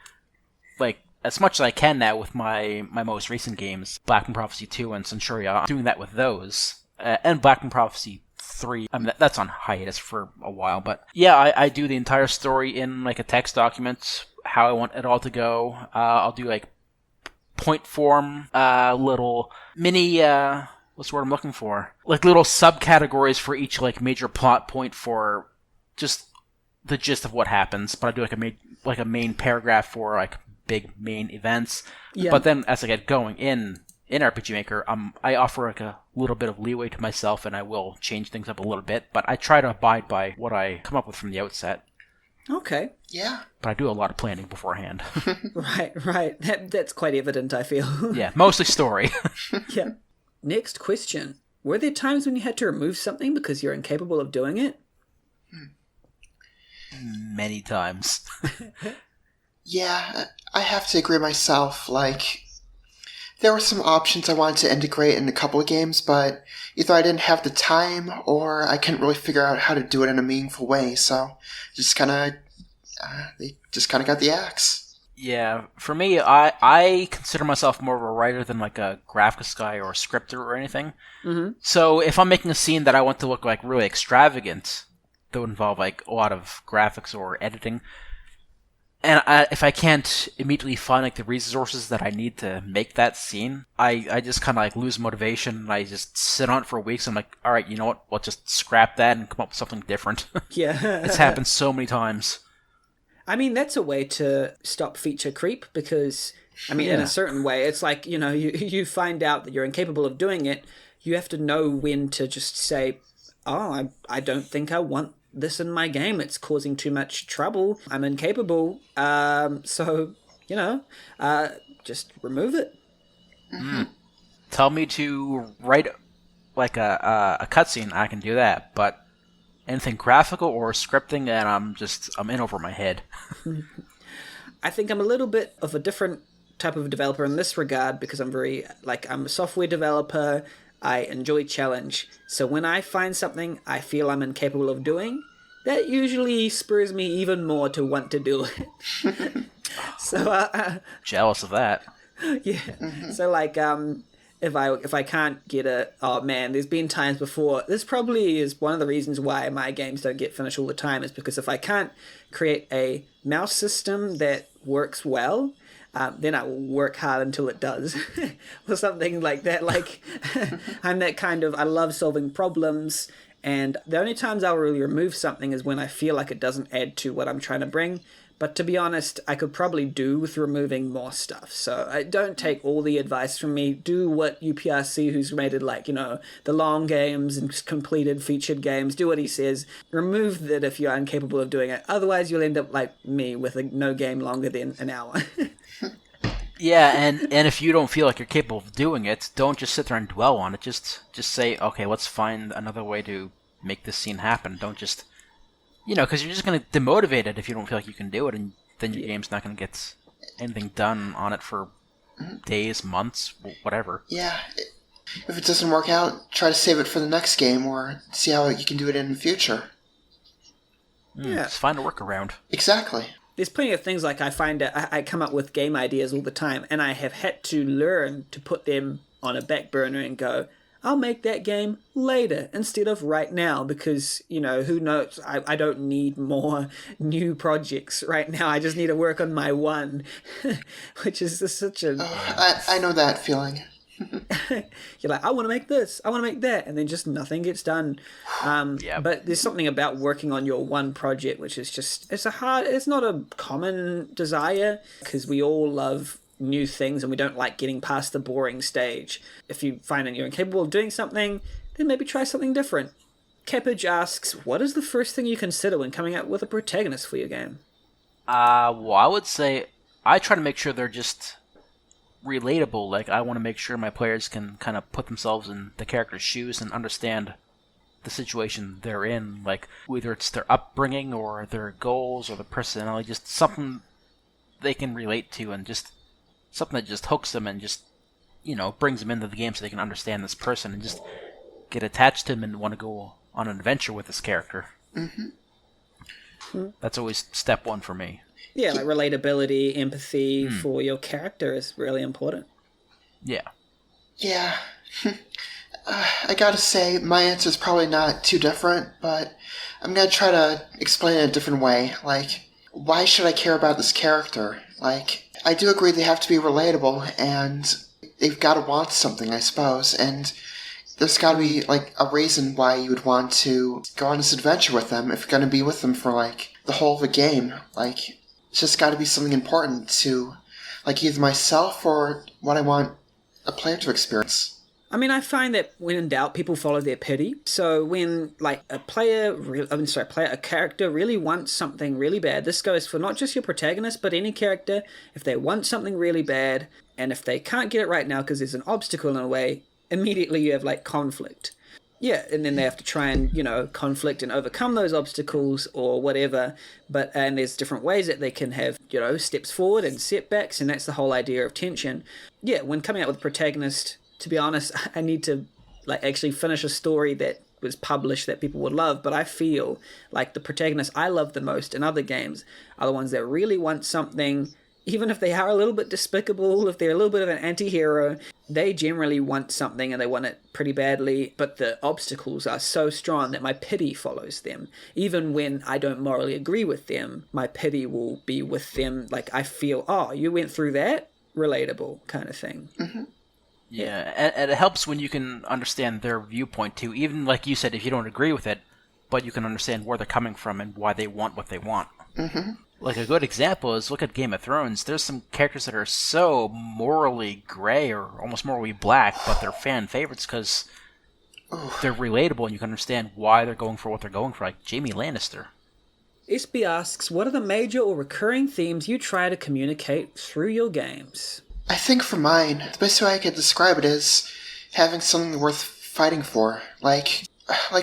like, as much as I can now with my most recent games, Black Prophecy 2 and Centuria. I'm doing that with those. And Black Prophecy 3. I mean, that's on hiatus for a while, but yeah, I do the entire story in like a text document, how I want it all to go. I'll do like point form, little mini, what's the word I'm looking for? Like little subcategories for each like major plot point for just the gist of what happens. But I do like a main paragraph for like big main events. Yeah. But then as I get going in RPG Maker, I offer like a little bit of leeway to myself, and I will change things up a little bit, but I try to abide by what I come up with from the outset. Okay. Yeah. But I do a lot of planning beforehand. Right. That's quite evident, I feel. Yeah, mostly story. Yeah. Next question. Were there times when you had to remove something because you're incapable of doing it? Many times. Yeah, I have to agree myself. Like, there were some options I wanted to integrate in a couple of games, but either I didn't have the time or I couldn't really figure out how to do it in a meaningful way, so they just kind of got the axe. Yeah, for me, I consider myself more of a writer than like a graphics guy or a scripter or anything. Mm-hmm. So if I'm making a scene that I want to look like really extravagant, that would involve like a lot of graphics or editing, And if I can't immediately find like the resources that I need to make that scene, I just kind of like lose motivation and I just sit on it for weeks. I'm like, all right, you know what? We'll just scrap that and come up with something different. Yeah. It's happened so many times. I mean, that's a way to stop feature creep because, I mean, in a certain way, it's like, you find out that you're incapable of doing it. You have to know when to just say, oh, I don't think I want this in my game. It's causing too much trouble. I'm incapable. So, just remove it. Tell me to write like a cutscene, I can do that. But anything graphical or scripting, and I'm in over my head. I think I'm a little bit of a different type of developer in this regard because I'm a software developer. I enjoy challenge. So when I find something I feel I'm incapable of doing, that usually spurs me even more to want to do it. So jealous of that. Yeah. So if I can't get there's been times before. This probably is one of the reasons why my games don't get finished all the time, is because if I can't create a mouse system that works well, then I will work hard until it does. Or something like that. Like, I'm that kind of, I love solving problems, and the only times I'll really remove something is when I feel like it doesn't add to what I'm trying to bring. But to be honest, I could probably do with removing more stuff. So don't take all the advice from me. Do what UPRC, who's rated the long games and completed featured games, do what he says. Remove that if you're incapable of doing it. Otherwise, you'll end up like me with no game longer than an hour. Yeah, and if you don't feel like you're capable of doing it, don't just sit there and dwell on it. Just say, okay, let's find another way to make this scene happen. Don't just... because you're just going to demotivate it if you don't feel like you can do it, and then your game's not going to get anything done on it for days, months, whatever. Yeah. If it doesn't work out, try to save it for the next game, or see how you can do it in the future. Just find a workaround. Exactly. There's plenty of things like I find that I come up with game ideas all the time, and I have had to learn to put them on a back burner and go, I'll make that game later instead of right now because, who knows? I don't need more new projects right now. I just need to work on my one, which is just such a... I know that feeling. You're like, I want to make this, I want to make that, and then just nothing gets done. But there's something about working on your one project, which is just, it's not a common desire because we all love new things and we don't like getting past the boring stage. If you find that you're incapable of doing something, then maybe try something different. Keppage asks, what is the first thing you consider when coming up with a protagonist for your game? Well, I would say I try to make sure they're just relatable. Like, I want to make sure my players can kind of put themselves in the character's shoes and understand the situation they're in. Like, whether it's their upbringing or their goals or their personality, just something they can relate to and just something that just hooks them and just, brings them into the game so they can understand this person and just get attached to him and want to go on an adventure with this character. That's always step one for me. Yeah, like relatability, empathy for your character is really important. Yeah. Yeah. I gotta say, my answer is probably not too different, but I'm gonna try to explain it a different way. Like, why should I care about this character? Like, I do agree they have to be relatable, and they've got to want something, I suppose, and there's got to be, a reason why you would want to go on this adventure with them if you're going to be with them for, the whole of the game. It's just got to be something important to, either myself or what I want a player to experience. I mean, I find that when in doubt, people follow their pity. So when, a character really wants something really bad, this goes for not just your protagonist, but any character. If they want something really bad, and if they can't get it right now because there's an obstacle in a way, immediately you have, conflict. Yeah, and then they have to try and, conflict and overcome those obstacles or whatever. And there's different ways that they can have, steps forward and setbacks, and that's the whole idea of tension. Yeah, when coming out with a protagonist, to be honest, I need to actually finish a story that was published that people would love, but I feel like the protagonists I love the most in other games are the ones that really want something, even if they are a little bit despicable, if they're a little bit of an anti-hero, they generally want something and they want it pretty badly, but the obstacles are so strong that my pity follows them. Even when I don't morally agree with them, my pity will be with them. Like, I feel, oh, you went through that? Relatable kind of thing. Mm-hmm. Yeah, and it helps when you can understand their viewpoint, too. Even, like you said, if you don't agree with it, but you can understand where they're coming from and why they want what they want. Mm-hmm. Like, a good example is, look at Game of Thrones. There's some characters that are so morally gray or almost morally black, but they're fan favorites because they're relatable and you can understand why they're going for what they're going for, like Jaime Lannister. SB asks, what are the major or recurring themes you try to communicate through your games? I think for mine, the best way I could describe it is having something worth fighting for. Like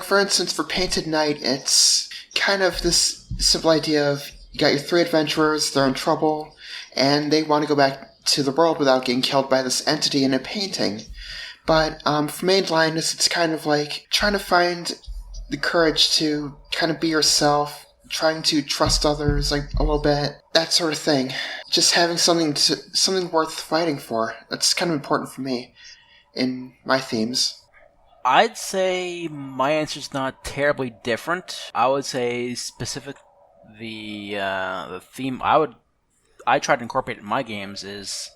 for instance, for Painted Knight, it's kind of this simple idea of you got your three adventurers, they're in trouble, and they want to go back to the world without getting killed by this entity in a painting. But for Mainline, it's kind of like trying to find the courage to kind of be yourself, trying to trust others like a little bit, that sort of thing. Just having something worth fighting for. That's kind of important for me in my themes. I'd say my answer's not terribly different. I would say specific the theme I try to incorporate in my games is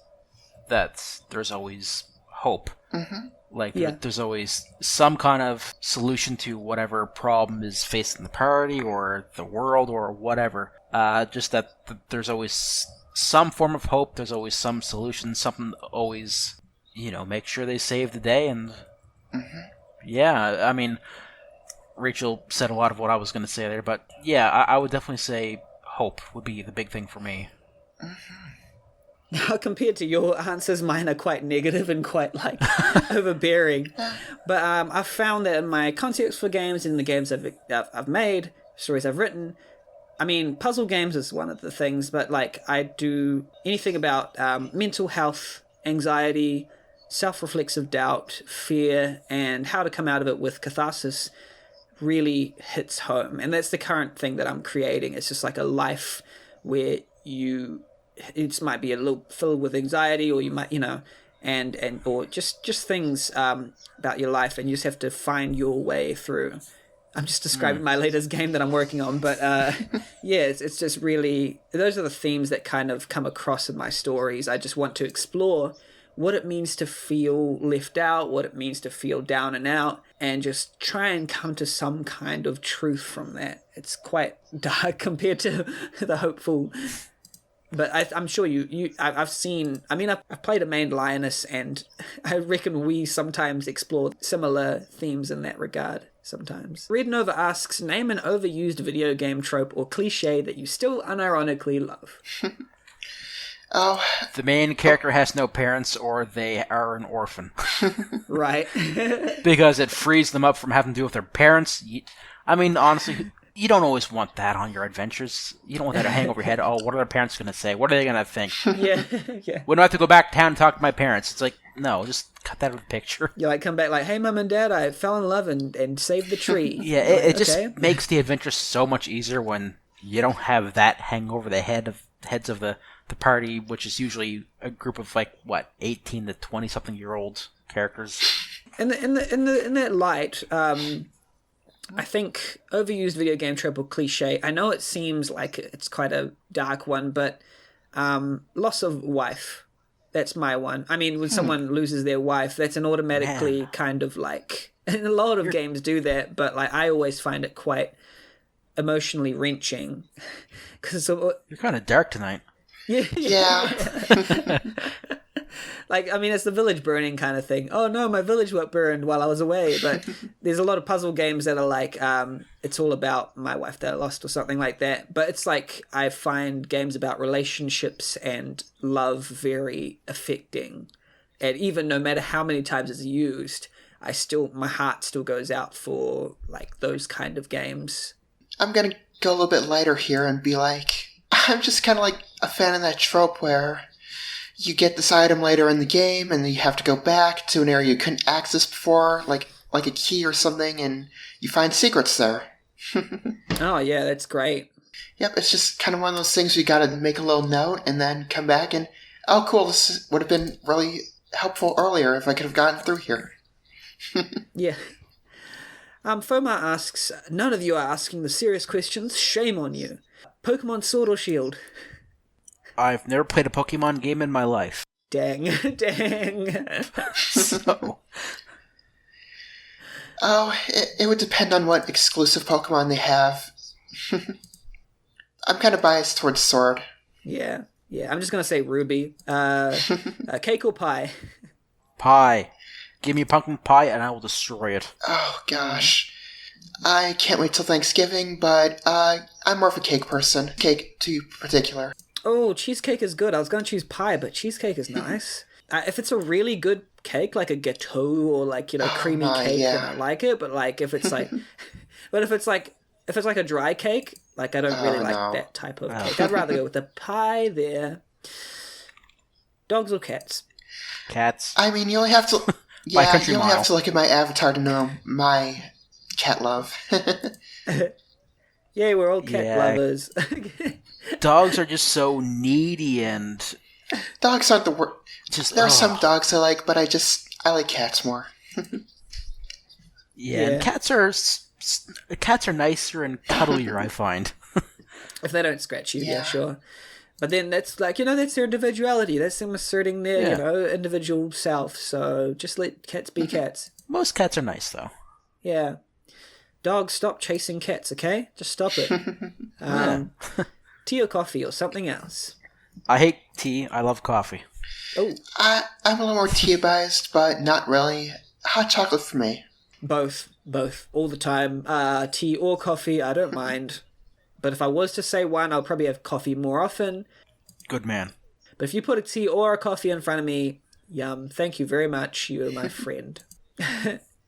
that there's always hope. Mm-hmm. Like, there's always some kind of solution to whatever problem is facing the party or the world or whatever. Just that there's always some form of hope, there's always some solution, something always, make sure they save the day. And yeah, I mean, Rachel said a lot of what I was going to say there, but yeah, I would definitely say hope would be the big thing for me. Now, compared to your answers, mine are quite negative and quite, overbearing. But I've found that in my concepts for games, in the games I've made, stories I've written, I mean, puzzle games is one of the things, but, I do anything about mental health, anxiety, self-reflexive doubt, fear, and how to come out of it with catharsis really hits home. And that's the current thing that I'm creating. It's just like a life where it might be a little filled with anxiety, or you might, or just things about your life, and you just have to find your way through. I'm just describing my latest game that I'm working on, but it's just really, those are the themes that kind of come across in my stories. I just want to explore what it means to feel left out, what it means to feel down and out, and just try and come to some kind of truth from that. It's quite dark compared to the hopeful. But I'm sure I've seen, I've played a main lioness, and I reckon we sometimes explore similar themes in that regard sometimes. Red Nova asks, name an overused video game trope or cliche that you still unironically love. The main character has no parents, or they are an orphan. Right. Because it frees them up from having to deal with their parents. Honestly, you don't always want that on your adventures. You don't want that to hang over your head. Oh, what are their parents going to say? What are they going to think? Yeah. When do I have to go back to town and talk to my parents? It's like, no, just cut that out of the picture. You come back hey, Mom and Dad, I fell in love and saved the tree. Yeah, it just makes the adventure so much easier when you don't have that hang over the heads of the party, which is usually a group of 18 to 20 something year old characters. In that light, I think overused video game trope or cliche. I know it seems like it's quite a dark one, but loss of wife. That's my one. When someone loses their wife, that's an automatically kind of and a lot of games do that, but I always find it quite emotionally wrenching. You're kind of dark tonight. Yeah. It's the village burning kind of thing. Oh no, my village got burned while I was away. But there's a lot of puzzle games that are it's all about my wife that I lost or something like that. But it's I find games about relationships and love very affecting. And even no matter how many times it's used, my heart still goes out for those kind of games. I'm gonna go a little bit lighter here and be I'm just kind of a fan of that trope where you get this item later in the game and then you have to go back to an area you couldn't access before, like a key or something, and you find secrets there. Oh, yeah, that's great. Yep, it's just kind of one of those things you gotta make a little note and then come back and, oh cool, this would have been really helpful earlier if I could have gotten through here. Yeah. Fomar asks, none of you are asking the serious questions. Shame on you. Pokemon Sword or Shield? I've never played a Pokemon game in my life. Dang. Dang. So... Oh, it would depend on what exclusive Pokemon they have. I'm kind of biased towards Sword. Yeah. I'm just going to say Ruby. Cake or pie? Pie. Give me pumpkin pie and I will destroy it. Oh, gosh. I can't wait till Thanksgiving, but I'm more of a cake person. Cake, to particular. Oh, cheesecake is good. I was going to choose pie, but cheesecake is nice. If it's a really good cake, like a gâteau or like, creamy cake, then I like it. But like if it's like, if it's like a dry cake, like I don't really like that type of cake. I'd rather go with the pie there. Dogs or cats? Cats. I mean, you only have to. Yeah, you only have to look at my avatar to know my cat love. Yeah, we're all cat lovers. Dogs are just so needy and... Dogs aren't the worst. There are some dogs I like, but I like cats more. Yeah. Cats are nicer and cuddlier, I find. If they don't scratch you, yeah, sure. But then that's like, that's their individuality. That's them asserting their, individual self. So just let cats be cats. Most cats are nice, though. Yeah. Dogs, stop chasing cats, okay? Just stop it. Tea or coffee or something else? I hate tea. I love coffee. Oh. I'm a little more tea biased, but not really. Hot chocolate for me. Both. All the time. Tea or coffee, I don't mind. But if I was to say one, I'll probably have coffee more often. Good man. But if you put a tea or a coffee in front of me, yum, thank you very much. You are my friend.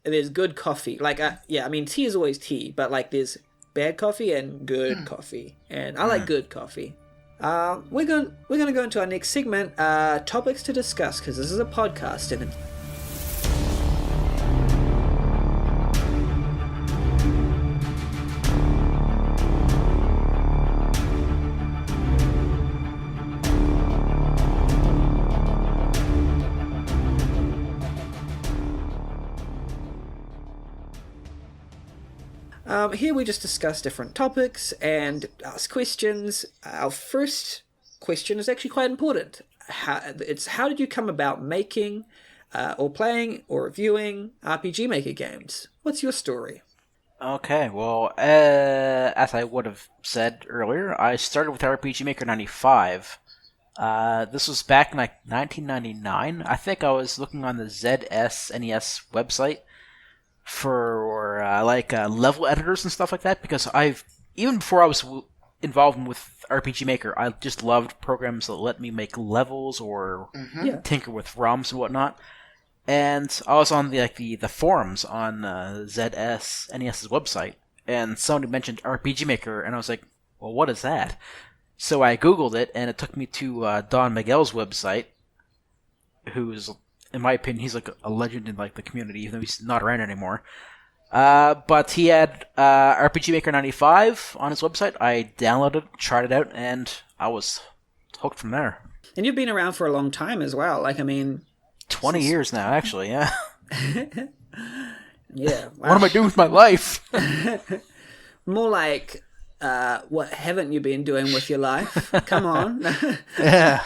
There's good coffee. Like, tea is always tea, but like there's bad coffee and good coffee. And I like good coffee. We're going to go into our next segment, topics to discuss, because this is a podcast and here we just discuss different topics and ask questions. Our first question is actually quite important. How did you come about making, or playing, or reviewing RPG Maker games? What's your story? Okay, well, as I would have said earlier, I started with RPG Maker 95. This was back in like 1999. I think I was looking on the SNES website for level editors and stuff like that, because even before I was involved with RPG Maker, I just loved programs that let me make levels or tinker with ROMs and whatnot. And I was on the forums on SNES's website, and somebody mentioned RPG Maker, and I was like, well, what is that? So I googled it, and it took me to Don Miguel's website, who's, in my opinion, he's like a legend in like the community, even though he's not around anymore. But he had RPG Maker 95 on his website. I downloaded it, tried it out, and I was hooked from there. And you've been around for a long time as well. 20 years now, actually, yeah. Yeah. Wow. What am I doing with my life? More like, what haven't you been doing with your life? Come on. Yeah.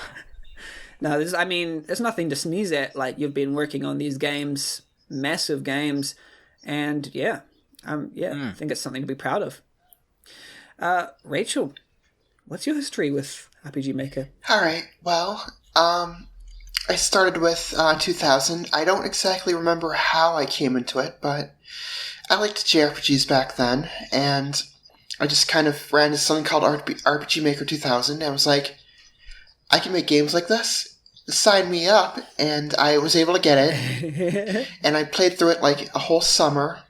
No, there's nothing to sneeze at. Like, you've been working on these games, massive games, and I think it's something to be proud of. Rachel, what's your history with RPG Maker? All right, well, I started with 2000. I don't exactly remember how I came into it, but I liked JRPGs back then, and I just kind of ran into something called RPG Maker 2000, and I was like, I can make games like this. Sign me up, and I was able to get it, and I played through it like a whole summer.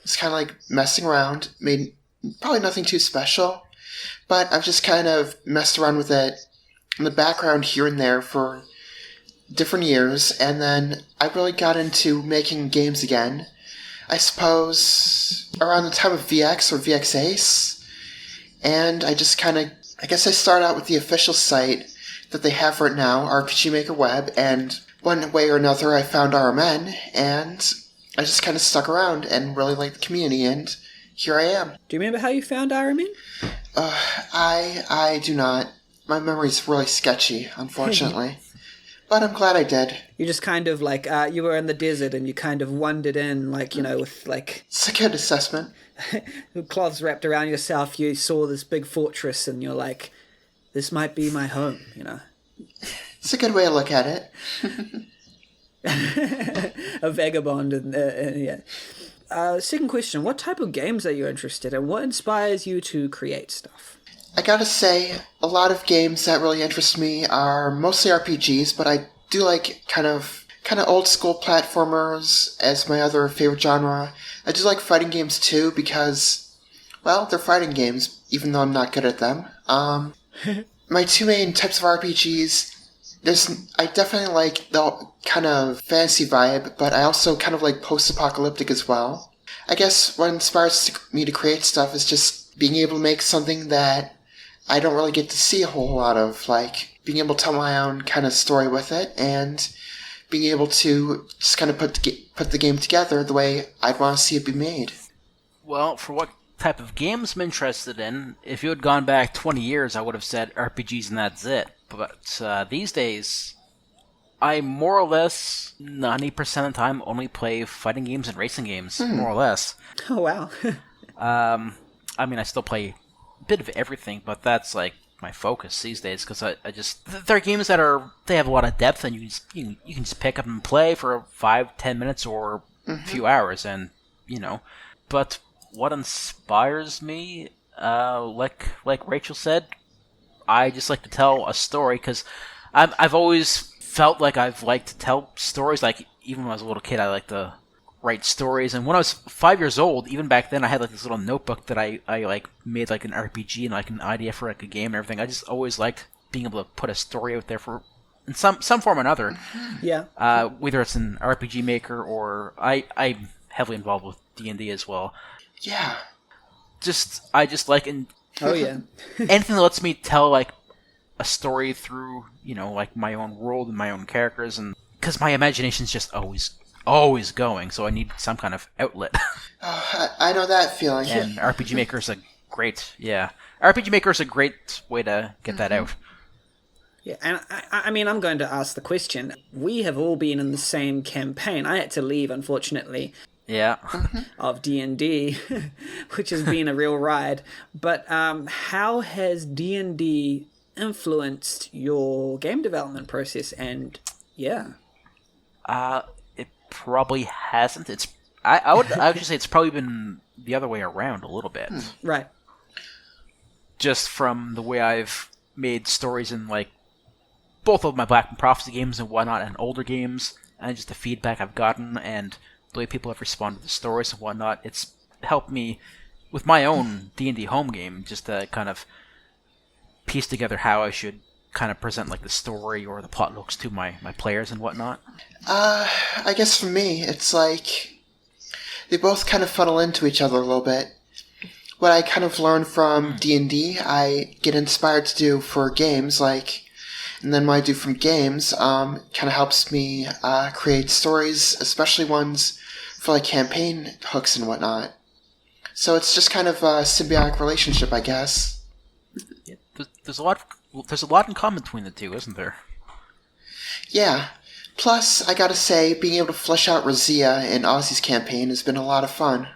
Just kind of like messing around, made probably nothing too special, but I've just kind of messed around with it in the background here and there for different years, and then I really got into making games again. I suppose around the time of VX or VX Ace, and I just kind of, I guess I start out with the official site that they have right now, RPG Maker Web, and one way or another I found RMN, and I just kind of stuck around and really liked the community, and here I am. Do you remember how you found RMN? I do not. My memory's really sketchy, unfortunately. But I'm glad I did. You just kind of like, you were in the desert and you kind of wandered in, like, you know, with like... It's a good assessment. cloths wrapped around yourself, you saw this big fortress and you're like, this might be my home, you know. It's a good way to look at it. A vagabond, and yeah. Second question, what type of games are you interested in? What inspires you to create stuff? I gotta say, a lot of games that really interest me are mostly RPGs, but I do like kind of old school platformers as my other favorite genre. I do like fighting games too because, well, they're fighting games, even though I'm not good at them. My two main types of RPGs, I definitely like the kind of fantasy vibe, but I also kind of like post-apocalyptic as well. I guess what inspires me to create stuff is just being able to make something that I don't really get to see a whole lot of, like being able to tell my own kind of story with it, and being able to just kind of put the game together the way I'd want to see it be made. Well, for what type of games I'm interested in, if you had gone back 20 years, I would have said RPGs and that's it. But these days, I more or less 90% of the time only play fighting games and racing games, more or less. Oh, wow. I mean, I still play a bit of everything, but that's like my focus these days, because I just, they're games that they have a lot of depth, and you can just pick up and play for 5-10 minutes or a few hours, and you know. But what inspires me, like Rachel said, I just like to tell a story, because I've always felt like I've liked to tell stories. Like even when I was a little kid, I liked to write stories, and when I was 5 years old, even back then, I had like this little notebook that I like made like an RPG and like an idea for like a game and everything. I just always liked being able to put a story out there for in some form or another. Yeah. Whether it's an RPG Maker or I'm heavily involved with D&D as well. Yeah. I just like Oh yeah. anything that lets me tell like a story through, you know, like my own world and my own characters, and because my imagination's just always going, so I need some kind of outlet. I know that feeling. And RPG Maker is a great way to get that out. Yeah, and I mean, I'm going to ask the question. We have all been in the same campaign. I had to leave, unfortunately. Yeah. Of D&D, which has been a real ride. But how has D&D influenced your game development process? And yeah, It probably hasn't. I would actually say it's probably been the other way around a little bit. right. Just from the way I've made stories in like both of my Black and Prophecy games and whatnot, and older games, and just the feedback I've gotten and the way people have responded to the stories and whatnot, it's helped me with my own D&D home game just to kind of piece together how I should kind of present like the story or the plot hooks to my players and whatnot. I guess for me, it's like they both kind of funnel into each other a little bit. What I kind of learned from D&D, I get inspired to do for games, and then what I do from games kind of helps me create stories, especially ones for like campaign hooks and whatnot. So it's just kind of a symbiotic relationship, I guess. Yeah, there's a lot in common between the two, isn't there? Yeah. Plus, I gotta say, being able to flesh out Razia in Ozzy's campaign has been a lot of fun.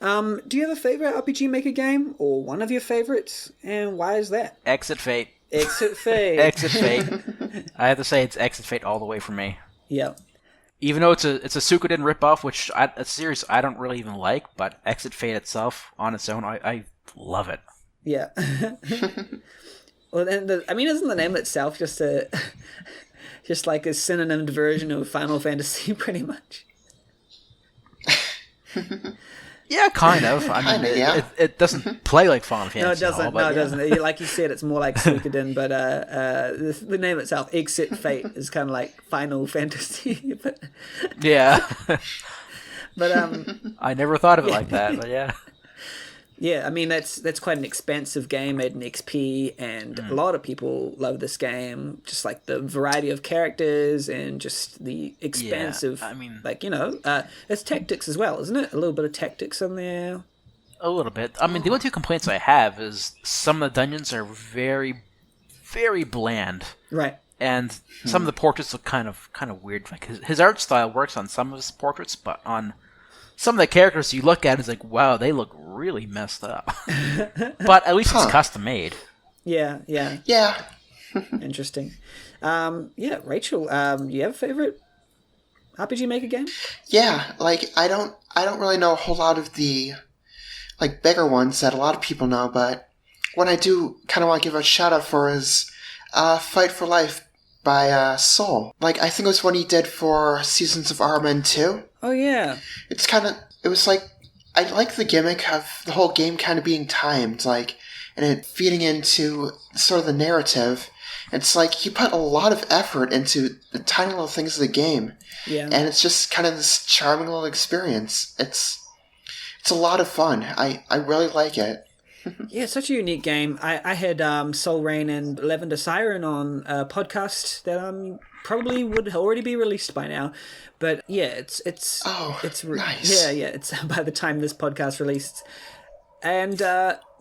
Do you have a favorite RPG Maker game, or one of your favorites, and why is that? Exit Fate. Exit Fate. Exit Fate. I have to say it's Exit Fate all the way for me. Yeah. Even though it's a Suikoden ripoff, which a series I don't really even like, but Exit Fate itself, on its own, I love it. Yeah. Well, and isn't the name itself just like a synonym version of Final Fantasy, pretty much? Yeah, kind of. I mean, it doesn't play like Final Fantasy. No, it doesn't. It doesn't. Like you said, it's more like Suikoden, but the name itself, Exit Fate, is kind of like Final Fantasy. But yeah. But I never thought of it like that. But yeah. Yeah, I mean that's quite an expansive game made in XP, and a lot of people love this game. Just like the variety of characters and just the expansive. I mean, it's tactics as well, isn't it? A little bit of tactics in there. a little bit. I mean, the only two complaints I have is some of the dungeons are very, very bland, Right. and some of the portraits look kind of weird. Like his art style works on some of his portraits, but on some of the characters you look at, it's like, wow, they look really messed up. But at least it's custom made. Yeah. Yeah. Interesting. Rachel, do you have a favorite RPG Maker game? Yeah, like I don't really know a whole lot of the like bigger ones that a lot of people know, but one I do kind of want to give a shout out for is Fight for Life by Soul. Like I think it was one he did for Seasons of Armen 2. Oh yeah. It was like I like the gimmick of the whole game kind of being timed, like, and it feeding into sort of the narrative. It's like he put a lot of effort into the tiny little things of the game. Yeah. And it's just kind of this charming little experience. It's a lot of fun. I really like it. Yeah, it's such a unique game. I had Soul Rain and Lavender Siren on a podcast that probably would already be released by now. But yeah, it's nice. Yeah, it's by the time this podcast released. And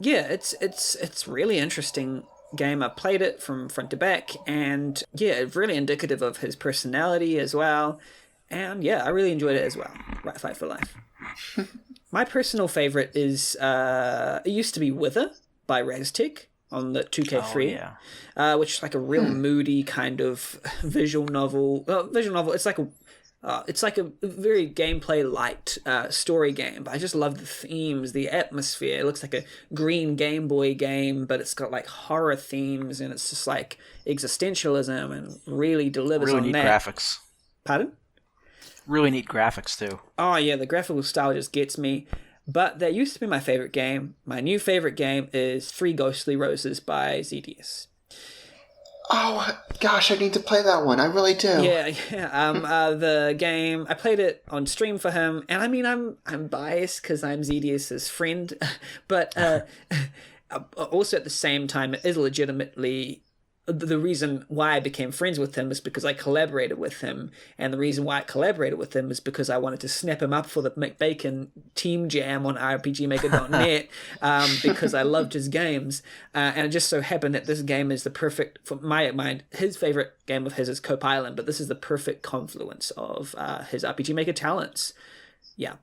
it's really interesting game. I played it from front to back, and yeah, it's really indicative of his personality as well. And yeah, I really enjoyed it as well. Right, Fight for Life. My personal favorite is it used to be Wither by Raztech on the 2K3, which is like a real moody kind of visual novel. It's like a very gameplay light story game, but I just love the themes, the atmosphere. It looks like a green Game Boy game, but it's got like horror themes, and it's just like existentialism, and really delivers really on neat that. Graphics. Pardon? Really neat graphics too. Oh yeah, the graphical style just gets me. But that used to be my favorite game. My new favorite game is Three Ghostly Roses by ZDS. Oh gosh, I need to play that one. I really do. Yeah. The game, I played it on stream for him, and I mean, I'm biased because I'm ZDS's friend, but also at the same time, it is legitimately the reason why I became friends with him is because I collaborated with him, and the reason why I collaborated with him is because I wanted to snap him up for the McBacon team jam on RPGmaker.net because I loved his games, and it just so happened that this game is the perfect, for my mind, his favorite game of his is Cope Island, but this is the perfect confluence of his RPG Maker talents. Yeah.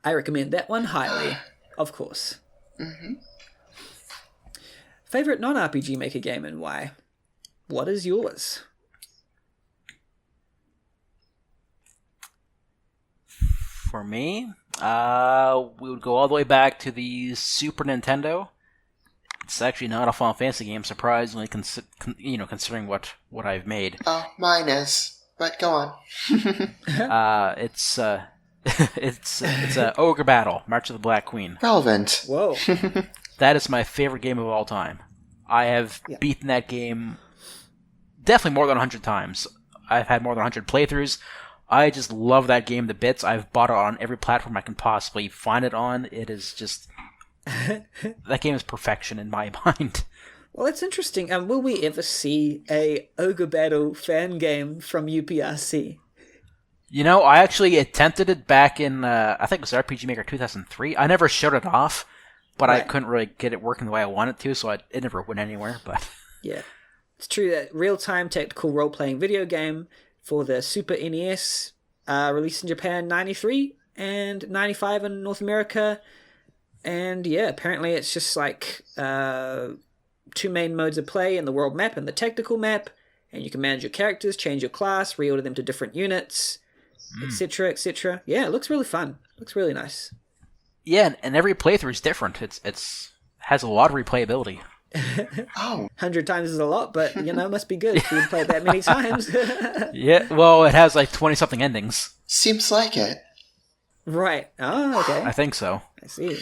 I recommend that one highly, of course. Mm-hmm. Favorite non-RPG Maker game and why? What is yours? For me, we would go all the way back to the Super Nintendo. It's actually not a Final Fantasy game, surprisingly, considering what I've made. Oh, mine is. But go on. It's Ogre Battle, March of the Black Queen. Relevant. Whoa. That is my favorite game of all time. I have beaten that game definitely more than 100 times. I've had more than 100 playthroughs. I just love that game to bits. I've bought it on every platform I can possibly find it on. It is just... that game is perfection in my mind. Well, that's interesting. Will we ever see a Ogre Battle fan game from UPRC? You know, I actually attempted it back in, I think it was RPG Maker 2003. I never showed it off. But right. I couldn't really get it working the way I wanted to, so it never went anywhere. But yeah, it's true that real-time tactical role-playing video game for the Super NES, released in Japan in 93 and 95 in North America. And yeah, apparently it's just like two main modes of play in the world map and the tactical map, and you can manage your characters, change your class, reorder them to different units, etc., etc. Yeah, it looks really fun. Looks really nice. Yeah, and every playthrough is different. It's has a lot of replayability. Oh. 100 times is a lot, but, it must be good if you play it that many times. Yeah, well, it has like 20-something endings. Seems like it. Right. Oh, okay. I think so. I see.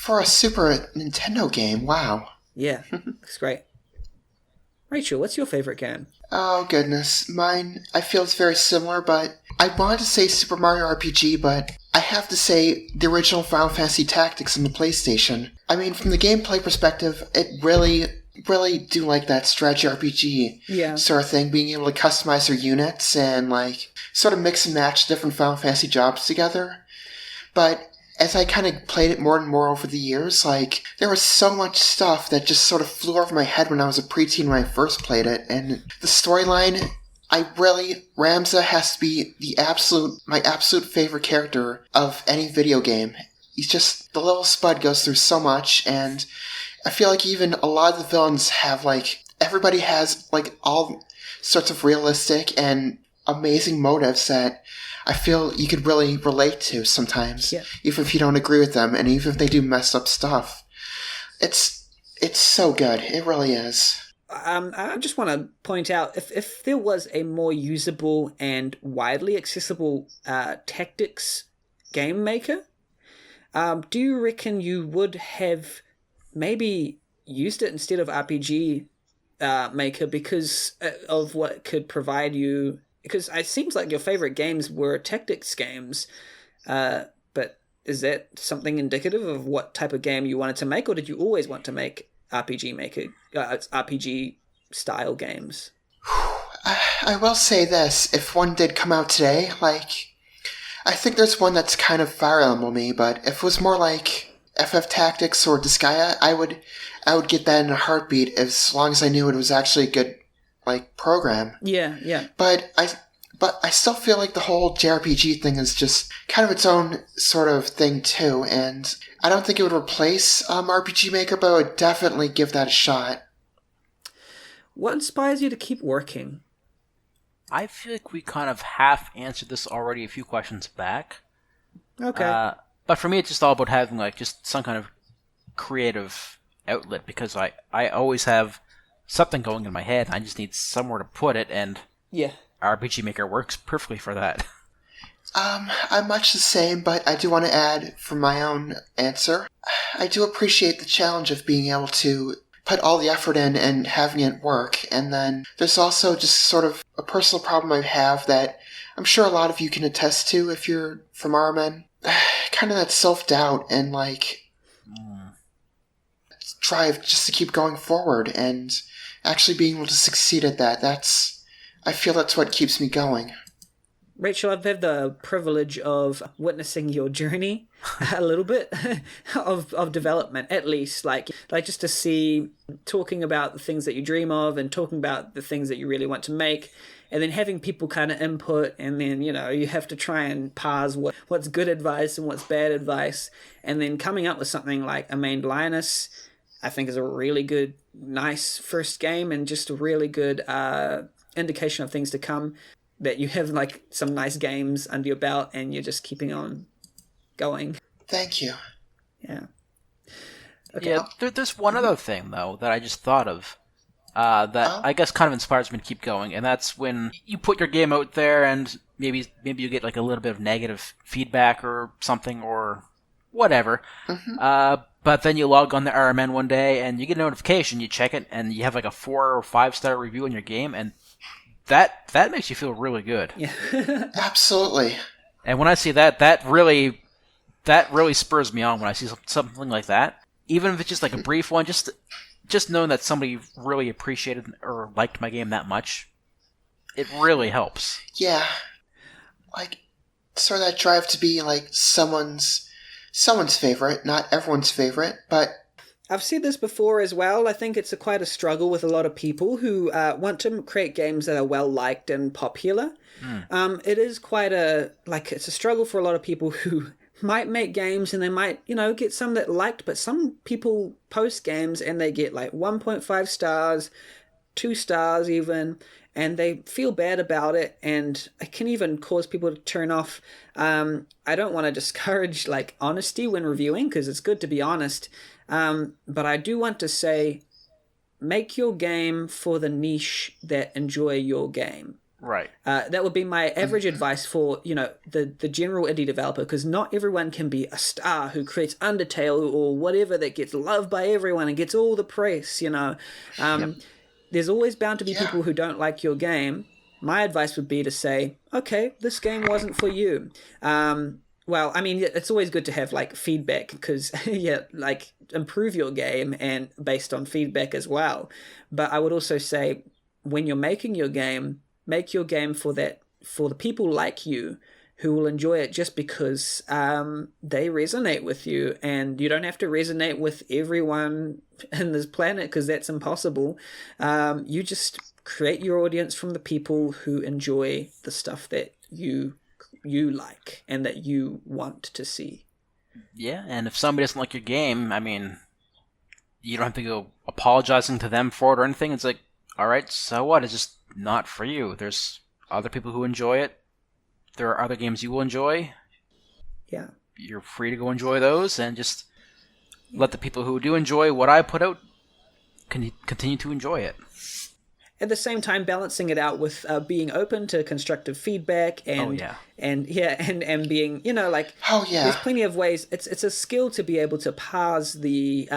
For a Super Nintendo game, wow. Yeah, looks great. Rachel, what's your favorite game? Oh, goodness. Mine, I feel it's very similar, but I wanted to say Super Mario RPG, but I have to say the original Final Fantasy Tactics on the PlayStation. I mean, from the gameplay perspective, it really do like that strategy RPG sort of thing, being able to customize your units and, like, sort of mix and match different Final Fantasy jobs together. But as I kind of played it more and more over the years, like, there was so much stuff that just sort of flew over my head when I was a preteen when I first played it. And the storyline, Ramza has to be my absolute favorite character of any video game. He's just, the little Spud goes through so much, and I feel like even a lot of the villains have, like, everybody has, like, all sorts of realistic and amazing motives that I feel you could really relate to sometimes, even if you don't agree with them, and even if they do messed up stuff. It's so good. It really is. I just want to point out, if there was a more usable and widely accessible tactics game maker, do you reckon you would have maybe used it instead of RPG maker because of what it could provide you? Because it seems like your favorite games were tactics games, but is that something indicative of what type of game you wanted to make, or did you always want to make RPG style games? I will say this: if one did come out today, like, I think there's one that's kind of Fire Emblem-y, but if it was more like FF Tactics or Disgaea, I would get that in a heartbeat as long as I knew it was actually a good, like, program. Yeah. But I still feel like the whole JRPG thing is just kind of its own sort of thing too, and I don't think it would replace RPG Maker, but I would definitely give that a shot. What inspires you to keep working? I feel like we kind of half answered this already a few questions back. Okay. But for me, it's just all about having, like, just some kind of creative outlet, because I always have something going in my head, and I just need somewhere to put it, and RPG Maker works perfectly for that. I'm much the same, but I do want to add from my own answer. I do appreciate the challenge of being able to put all the effort in and having it work, and then there's also just sort of a personal problem I have that I'm sure a lot of you can attest to if you're from RMN. Kind of that self-doubt and, like, drive just to keep going forward and actually being able to succeed at that. I feel that's what keeps me going. Rachel, I've had the privilege of witnessing your journey a little bit of development, at least, like just to see, talking about the things that you dream of and talking about the things that you really want to make, and then having people kind of input, and then, you know, you have to try and parse what's good advice and what's bad advice, and then coming up with something like A Main Lioness, I think is a really good, nice first game, and just a really good indication of things to come, that you have, like, some nice games under your belt and you're just keeping on going. Thank you. Yeah. Okay. Yeah, there's one other thing, though, that I just thought of that I guess kind of inspires me to keep going, and that's when you put your game out there and maybe you get, like, a little bit of negative feedback or something or whatever, but then you log on to RMN one day and you get a notification, you check it, and you have, like, a 4 or 5 star review on your game, and that makes you feel really good. Yeah. Absolutely. And when I see that really spurs me on when I see something like that. Even if it's just like a brief one, just knowing that somebody really appreciated or liked my game that much, it really helps. Yeah. Like, sort of that drive to be, like, someone's favorite, not everyone's favorite, but I've said this before as well. I think it's quite a struggle with a lot of people who want to create games that are well liked and popular. It is quite it's a struggle for a lot of people who might make games and they might, you know, get some that liked, but some people post games and they get, like, 1.5 stars, 2 stars even, and they feel bad about it, and it can even cause people to turn off. I don't want to discourage, like, honesty when reviewing, because it's good to be honest. But I do want to say, make your game for the niche that enjoy your game. Right. That would be my average advice for, you know, the general indie developer, because not everyone can be a star who creates Undertale or whatever that gets loved by everyone and gets all the praise, you know. there's always bound to be Yeah. people who don't like your game. My advice would be to say, okay, this game wasn't for you. Well, I mean, it's always good to have like feedback because, yeah, like improve your game and based on feedback as well. But I would also say when you're making your game, make your game for the people like you who will enjoy it just because they resonate with you, and you don't have to resonate with everyone in this planet because that's impossible. You just create your audience from the people who enjoy the stuff that you like and that you want to see. Yeah, and if somebody doesn't like your game, I mean, you don't have to go apologizing to them for it or anything. It's like, all right, so what? It's just not for you. There's other people who enjoy it. There are other games you will enjoy. Yeah. You're free to go enjoy those, and just let the people who do enjoy what I put out continue to enjoy it. At the same time, balancing it out with being open to constructive feedback and being, like, there's plenty of ways. It's a skill to be able to parse the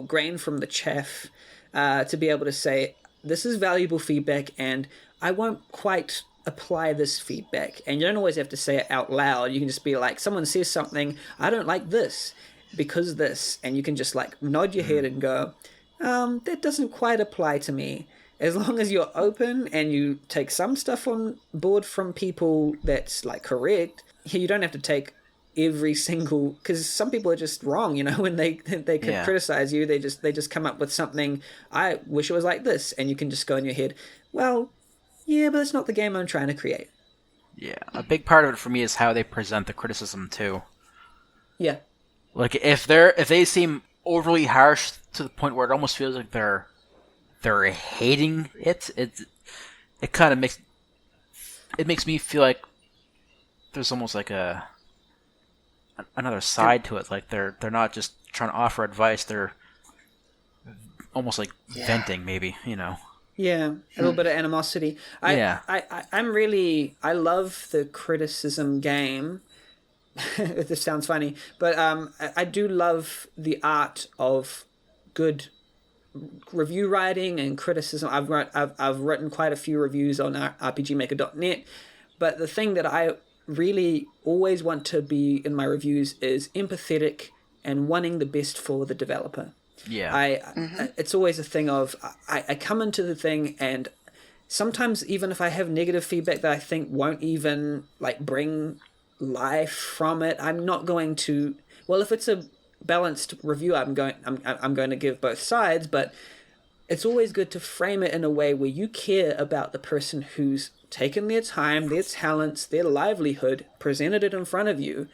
grain from the chaff, to be able to say this is valuable feedback and I won't quite apply this feedback. And you don't always have to say it out loud. You can just be like, someone says something, I don't like this because this, and you can just like nod your head and go, that doesn't quite apply to me. As long as you're open and you take some stuff on board from people that's like correct, you don't have to take every single, because some people are just wrong, when they can criticize you, they just come up with something, I wish it was like this, and you can just go in your head, well, yeah, but it's not the game I'm trying to create. Yeah, a big part of it for me is how they present the criticism too. Yeah. Like if they seem overly harsh to the point where it almost feels like they're hating it, it kind of makes me feel like there's almost like another side to it. Like they're not just trying to offer advice, they're almost like venting maybe, Yeah, a little bit of animosity. I love the criticism game. This sounds funny, but I do love the art of good review writing and criticism. I've written quite a few reviews on RPGmaker.net, but the thing that I really always want to be in my reviews is empathetic and wanting the best for the developer. Yeah, it's always a thing of I come into the thing, and sometimes even if I have negative feedback that I think won't even like bring life from it, I'm not going to. Well, if it's a balanced review, I'm going to give both sides, but it's always good to frame it in a way where you care about the person who's taken their time, their talents, their livelihood, presented it in front of you,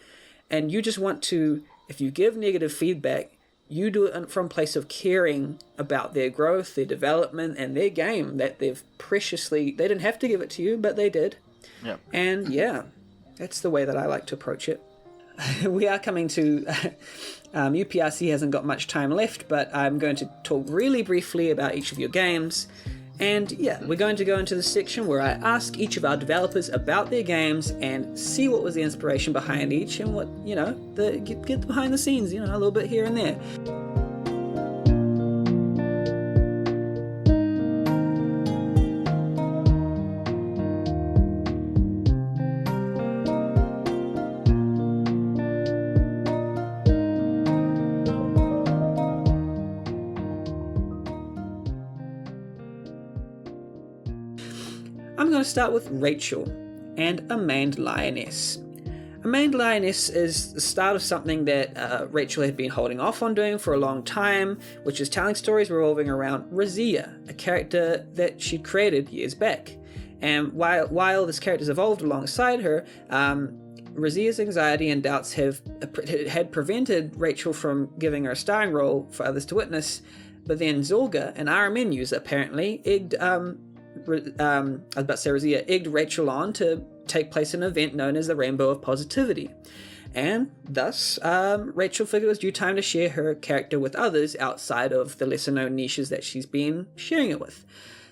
and you just want to. If you give negative feedback, you do it from a place of caring about their growth, their development, and their game that they didn't have to give it to you, but they did. Yep. And yeah, that's the way that I like to approach it. We are coming to, UPRC hasn't got much time left, but I'm going to talk really briefly about each of your games. And yeah, we're going to go into the section where I ask each of our developers about their games and see what was the inspiration behind each and what, get behind the scenes, a little bit here and there. I'm going to start with Rachel and A Maned Lioness. A Maned Lioness is the start of something that Rachel had been holding off on doing for a long time, which is telling stories revolving around Razia, a character that she'd created years back. And while this character's evolved alongside her, Razia's anxiety and doubts had prevented Rachel from giving her a starring role for others to witness, but then Zorga, an RMN user, apparently egged Razia egged Rachel on to take place in an event known as the Rainbow of Positivity. And thus, Rachel figured it was due time to share her character with others outside of the lesser-known niches that she's been sharing it with.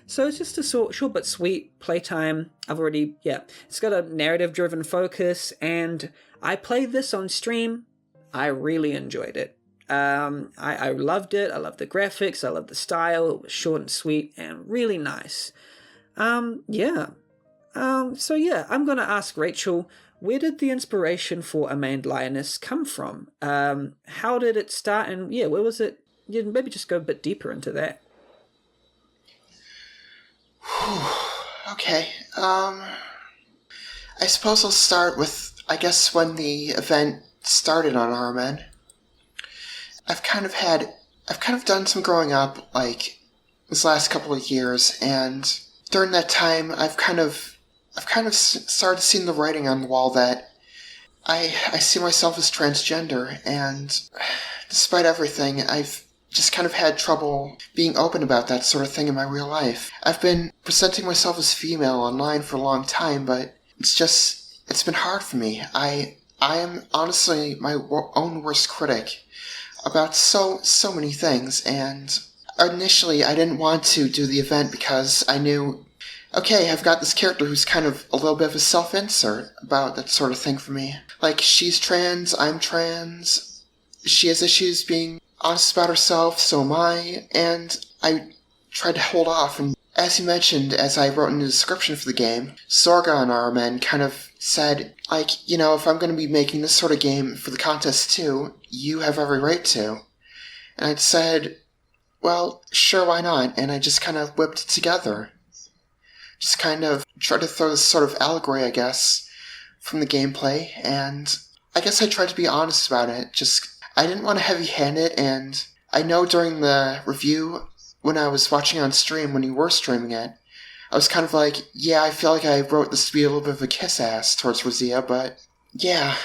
So it's just a short but sweet playtime. It's got a narrative-driven focus, and I played this on stream. I really enjoyed it. I loved it. I loved the graphics. I loved the style. It was short and sweet and really nice. Yeah. So yeah, I'm going to ask Rachel, where did the inspiration for A Maned Lioness come from? How did it start? And yeah, where was it? Yeah, maybe just go a bit deeper into that. Okay. I suppose I'll start with, I guess, when the event started on RMN. I've kind of done some growing up, like, this last couple of years, and during that time, I've kind of started seeing the writing on the wall that I see myself as transgender, and despite everything, I've just kind of had trouble being open about that sort of thing in my real life. I've been presenting myself as female online for a long time, but it's been hard for me. I am honestly my own worst critic about so many things, and initially I didn't want to do the event because I knew, okay, I've got this character who's kind of a little bit of a self-insert about that sort of thing for me. Like, she's trans, I'm trans, she has issues being honest about herself, so am I, and I tried to hold off, and as you mentioned, as I wrote in the description for the game, Sorga on RMN kind of said, like, you know, if I'm going to be making this sort of game for the contest too, you have every right to. And I'd said, well, sure, why not? And I just kind of whipped it together. Just kind of tried to throw this sort of allegory, I guess, from the gameplay, and I guess I tried to be honest about it. I didn't want to heavy-hand it, and I know during the review, when I was watching on stream, when you were streaming it, I was kind of like, yeah, I feel like I wrote this to be a little bit of a kiss-ass towards Razia, but yeah,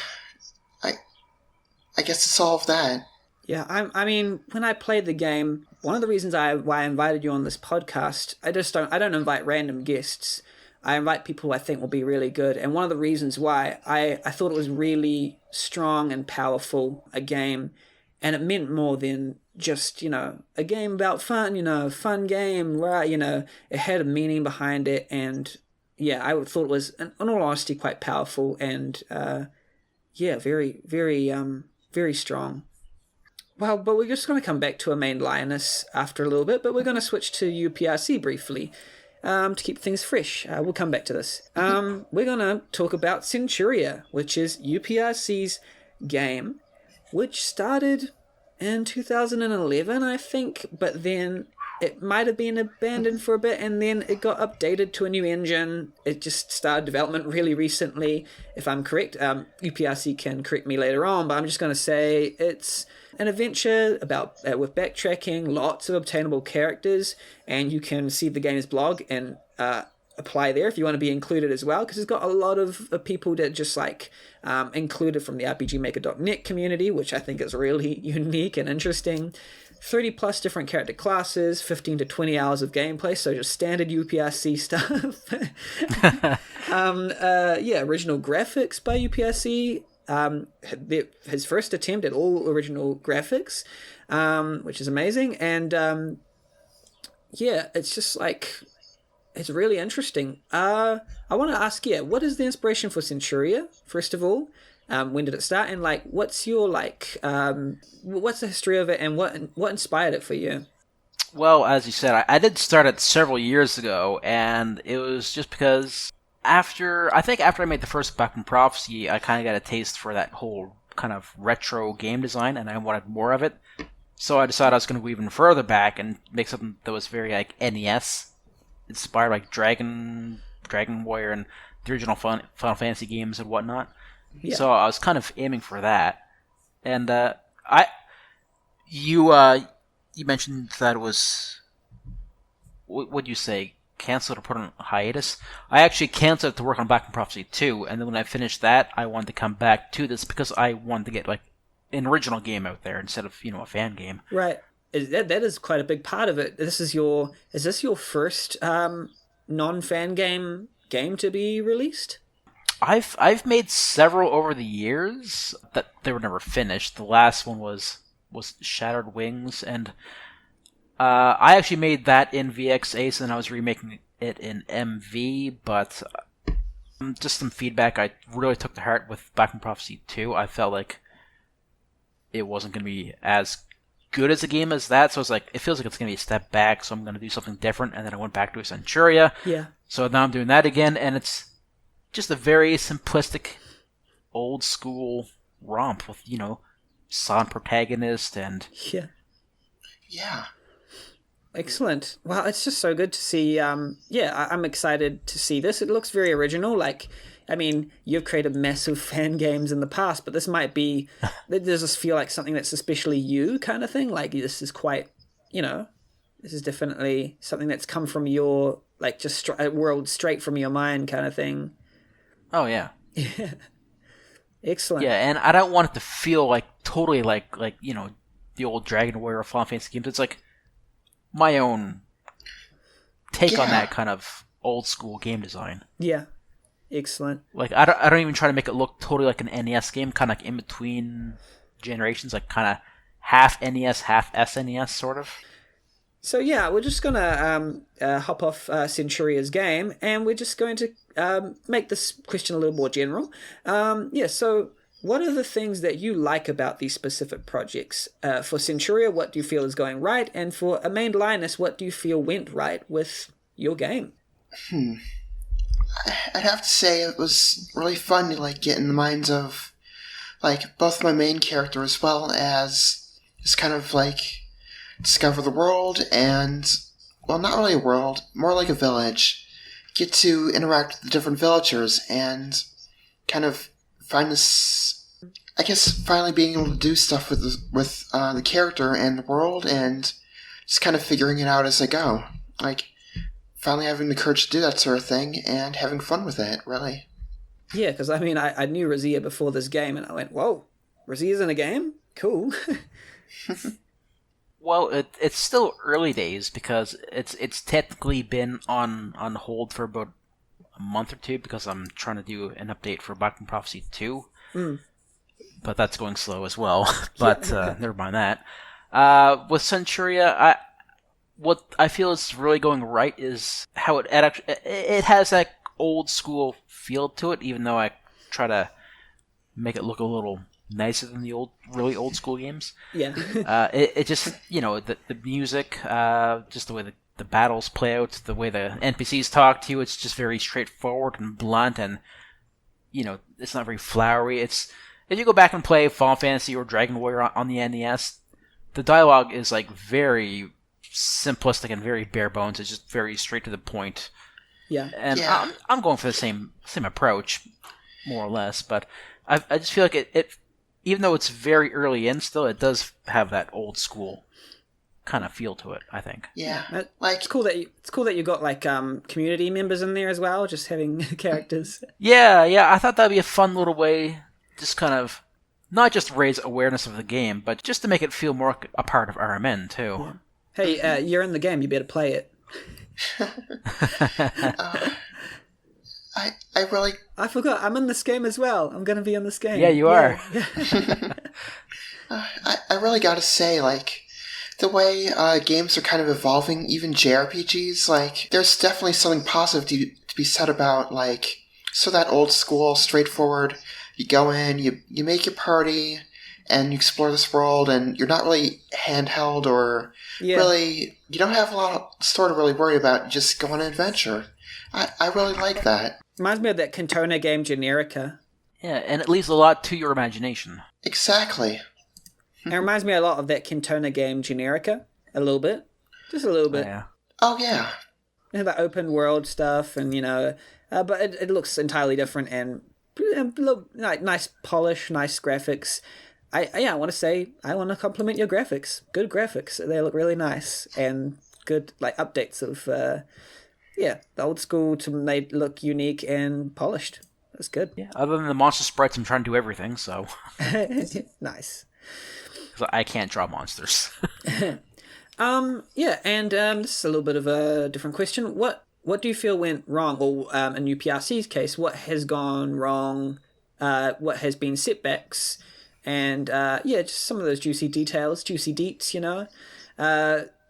I guess it's all of that. Yeah, I mean, when I played the game, one of the reasons why I invited you on this podcast, I don't invite random guests. I invite people who I think will be really good. And one of the reasons why I thought it was really strong and powerful, a game, and it meant more than just, you know, a game about fun, you know, fun game, right? You know, it had a meaning behind it. And yeah, I thought it was, in all honesty, quite powerful and, yeah, very, very, very strong. Well, but we're just going to come back to A Maned Lioness after a little bit, but we're going to switch to UPRC briefly to keep things fresh. We'll come back to this. We're going to talk about Centuria, which is UPRC's game, which started in 2011, I think, but then it might have been abandoned for a bit, and then it got updated to a new engine. It just started development really recently, if I'm correct. UPRC can correct me later on, but I'm just going to say it's an adventure about with backtracking, lots of obtainable characters, and you can see the game's blog and apply there if you want to be included as well, because it's got a lot of people that just like included from the RPGmaker.net community, which I think is really unique and interesting. 30 plus different character classes, 15 to 20 hours of gameplay, so just standard UPRC stuff. Yeah, original graphics by UPRC. His first attempt at all original graphics, which is amazing. And yeah, it's just like, it's really interesting. I want to ask, yeah, what is the inspiration for Centuria, first of all? When did it start? And like, what's your like, what's the history of it, and what inspired it for you? Well, as you said, I did start it several years ago, and it was just because after I made the first Backman Prophecy, I kind of got a taste for that whole kind of retro game design, and I wanted more of it. So I decided I was going to go even further back and make something that was very like NES inspired, like Dragon Warrior and the original Final Fantasy games and whatnot. Yeah. So I was kind of aiming for that. And you mentioned that it was, what'd you say, canceled or put on hiatus? I actually canceled it to work on Backman Prophecy 2, and then when I finished that, I wanted to come back to this because I wanted to get like an original game out there instead of, a fan game. Right. That is quite a big part of it. Is this your first non-fan game to be released? I've made several over the years that they were never finished. The last one was Shattered Wings, and I actually made that in VX Ace, and I was remaking it in MV, but just some feedback I really took to heart with Backman Prophecy 2. I felt like it wasn't going to be as good as a game as that. So it's like, it feels like it's going to be a step back, so I'm going to do something different. And then I went back to a Centuria. Yeah. So now I'm doing that again, and it's just a very simplistic, old school romp with, silent protagonist and... Yeah. Yeah. Excellent. Well, it's just so good to see. I'm excited to see this. It looks very original. Like, I mean, you've created massive fan games in the past, but this might be. Does this feel like something that's especially you kind of thing? Like, this is quite, this is definitely something that's come from your, like, just world straight from your mind kind of thing. Oh, yeah. Yeah. Excellent. Yeah, and I don't want it to feel like totally like the old Dragon Warrior or Final Fantasy games. It's like my own take on that kind of old school game design. Yeah. Excellent. Like I don't even try to make it look totally like an NES game, kind of like in between generations, like kind of half NES, half SNES sort of. So yeah, we're just gonna hop off Centuria's game, and we're just going to make this question a little more general. So what are the things that you like about these specific projects? For Centuria, what do you feel is going right? And for A Main Linus, what do you feel went right with your game? I'd have to say it was really fun to get in the minds of both my main character as well as just kind of discover the world and, well, not really a world, more like a village. Get to interact with the different villagers and kind of find this, I guess, finally being able to do stuff with the character and the world and just kind of figuring it out as I go. Finally having the courage to do that sort of thing and having fun with it, really. Yeah, because I mean, I knew Razia before this game, and I went, whoa, Razia's in a game? Cool. Well, it's still early days because it's technically been on hold for about a month or two because I'm trying to do an update for Black Prophecy 2. But that's going slow as well. But never mind that. With Centuria, what I feel is really going right is how it has that old school feel to it, even though I try to make it look a little nicer than the really old school games. Yeah. It just, the music, just the way the battles play out, the way the NPCs talk to you, it's just very straightforward and blunt, and, it's not very flowery. If you go back and play Final Fantasy or Dragon Warrior on the NES, the dialogue is very simplistic and very bare bones. It's just very straight to the point. Yeah. And yeah. I'm going for the same approach, more or less, but I just feel like it even though it's very early in still, it does have that old school kind of feel to it, I think. Yeah. It's cool that you got community members in there as well, just having characters. Yeah, I thought that'd be a fun little way, just kind of not just raise awareness of the game, but just to make it feel more a part of RMN too. Yeah. Hey, you're in the game, you better play it. I forgot, I'm in this game as well. I'm going to be in this game. Yeah, you are. I really gotta say, the way games are kind of evolving, even JRPGs, there's definitely something positive to be said about, so that old school, straightforward, you go in, you make your party, and you explore this world, and you're not really handheld or really, you don't have a lot of store to really worry about, just go on an adventure. I really like that. Reminds me of that Cantona game Generica. Yeah, and it leaves a lot to your imagination. Exactly. It reminds me a lot of that Cantona game Generica. A little bit. Just a little bit. Yeah. Oh, yeah. The open world stuff, and, but it looks entirely different, and nice polish, nice graphics. I want to compliment your graphics. Good graphics. They look really nice, and good, updates of, the old school to make look unique and polished. That's good. Yeah, other than the monster sprites, I'm trying to do everything, so. Nice. Because I can't draw monsters. And this is a little bit of a different question. What do you feel went wrong? Or in UPRC's case, what has gone wrong? What has been setbacks? And just some of those juicy details, juicy deets,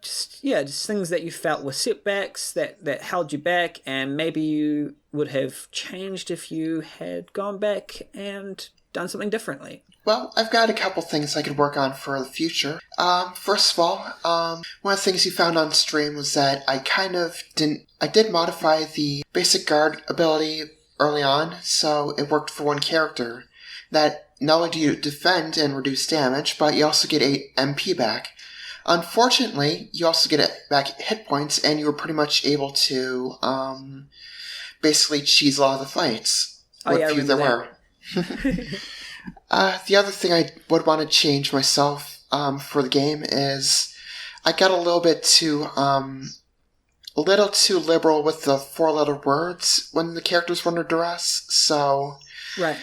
just things that you felt were setbacks that held you back, and maybe you would have changed if you had gone back and done something differently? Well, I've got a couple things I could work on for the future. First of all, one of the things you found on stream was that I did modify the basic guard ability early on, so it worked for one character. That not only do you defend and reduce damage, but you also get 8 MP back. Unfortunately, you also get back hit points, and you were pretty much able to basically cheese a lot of the fights. What few there were. The other thing I would want to change myself for the game is I got a little too liberal with the 4-letter words when the characters were under duress. So, right.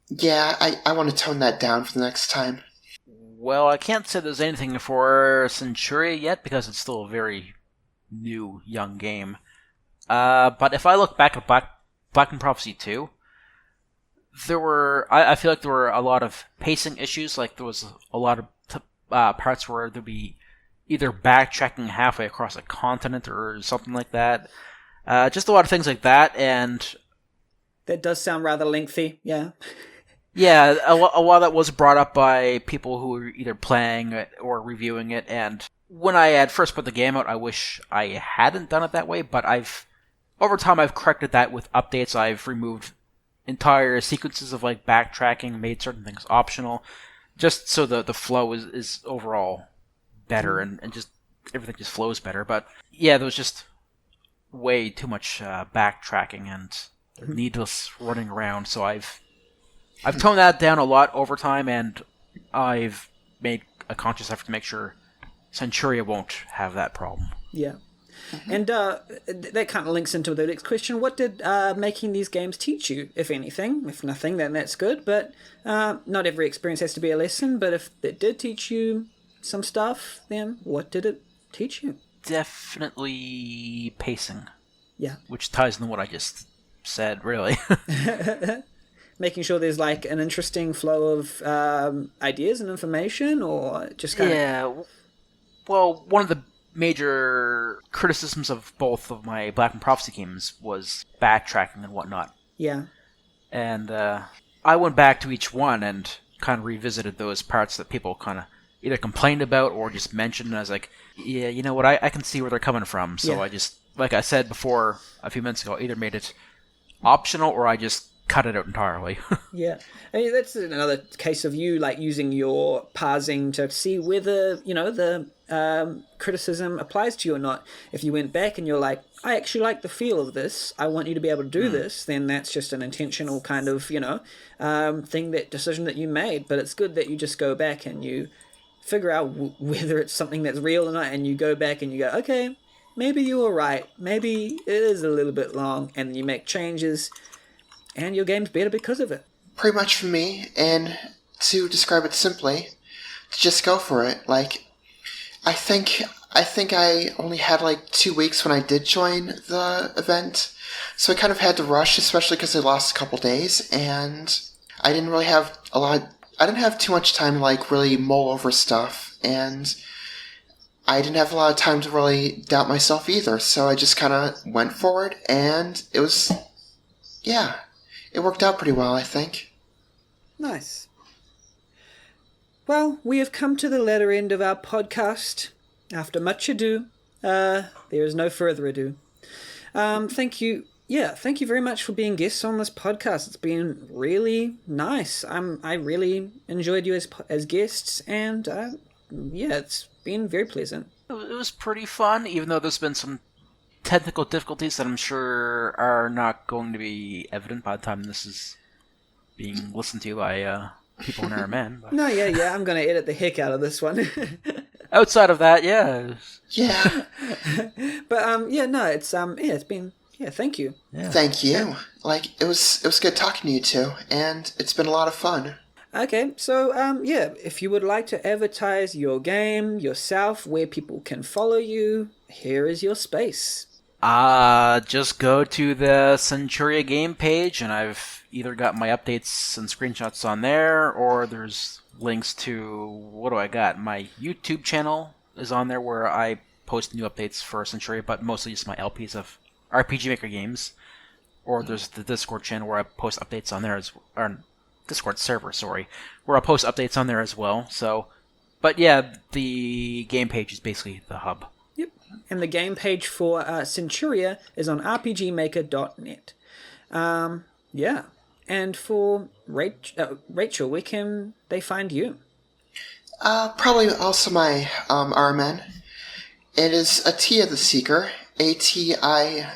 Yeah, I want to tone that down for the next time. Well, I can't say there's anything for Centuria yet because it's still a very new, young game. But if I look back at Black and Prophecy 2, I feel like there were a lot of pacing issues. Like there was a lot of parts where there'd be either backtracking halfway across a continent or something like that. Just a lot of things like that, and that does sound rather lengthy. Yeah. Yeah, a lot of that was brought up by people who were either playing it or reviewing it, and when I had first put the game out, I wish I hadn't done it that way, but over time I've corrected that with updates. I've removed entire sequences of like backtracking, made certain things optional, just so the flow is overall better and just everything just flows better. But yeah, there was just way too much backtracking and needless running around, so I've toned that down a lot over time, and I've made a conscious effort to make sure Centuria won't have that problem. Yeah. And that kind of links into the next question. What did making these games teach you, if anything? If nothing, then that's good. But not every experience has to be a lesson. But if it did teach you some stuff, then what did it teach you? Definitely pacing. Yeah. Which ties into what I just said, really. Making sure there's like an interesting flow of ideas and information, or just kind of... Yeah. Well, one of the major criticisms of both of my Black and Prophecy games was backtracking and whatnot. Yeah. And I went back to each one and kind of revisited those parts that people kind of either complained about or just mentioned, and I was like, yeah, you know what, I can see where they're coming from. So yeah. I just, like I said before a few minutes ago, either made it optional or I just cut it out entirely. Yeah. I mean, that's another case of you like using your parsing to see whether, the criticism applies to you or not. If you went back and you're like, I actually like the feel of this, I want you to be able to do this, then that's just an intentional kind of, decision that you made. But it's good that you just go back and you figure out whether it's something that's real or not, and you go back and you go, okay, maybe you were right. Maybe it is a little bit long, and you make changes, and your game's better because of it. Pretty much for me, and to describe it simply, to just go for it. Like, I think I only had like 2 weeks when I did join the event, so I kind of had to rush, especially because I lost a couple days, and I didn't really have I didn't have too much time to like really mull over stuff, and I didn't have a lot of time to really doubt myself either, so I just kind of went forward, and it was, yeah, it worked out pretty well, I think. Nice. Well, we have come to the latter end of our podcast. After much ado, there is no further ado. Thank you. Yeah, thank you very much for being guests on this podcast. It's been really nice. I really enjoyed you as guests, and it's been very pleasant. It was pretty fun, even though there's been some technical difficulties that I'm sure are not going to be evident by the time this is being listened to by people in our men. But... No, yeah, I'm going to edit the heck out of this one. Outside of that, yeah. Yeah. But it's been. Yeah, thank you. Yeah. Thank you. Yeah. Like, it was good talking to you two, and it's been a lot of fun. Okay, so, if you would like to advertise your game, yourself, where people can follow you, here is your space. Just go to the Centuria game page, and I've either got my updates and screenshots on there, or there's links to, what do I got? My YouTube channel is on there where I post new updates for Centuria, but mostly just my LPs of RPG Maker games, or there's the Discord channel where I post updates on there Discord server, where I'll post updates on there as well. So, but yeah, the game page is basically the hub. Yep. And the game page for Centuria is on rpgmaker.net. Yeah. And for Rachel, where can they find you? Probably also my RMN. It is Atiya the Seeker, Atiya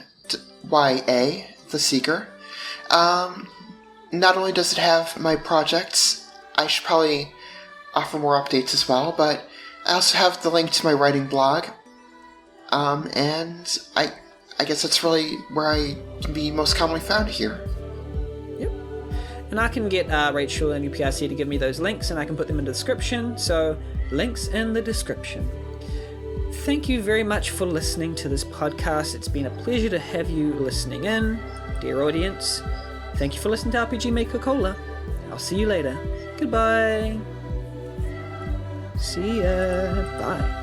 the Seeker. Not only does it have my projects, I should probably offer more updates as well, but I also have the link to my writing blog. And I guess that's really where I can be most commonly found here. Yep. And I can get Rachel and UPRC to give me those links, and I can put them in the description. So, links in the description. Thank you very much for listening to this podcast. It's been a pleasure to have you listening in, dear audience. Thank you for listening to RPG Maker Cola. I'll see you later. Goodbye. See ya. Bye.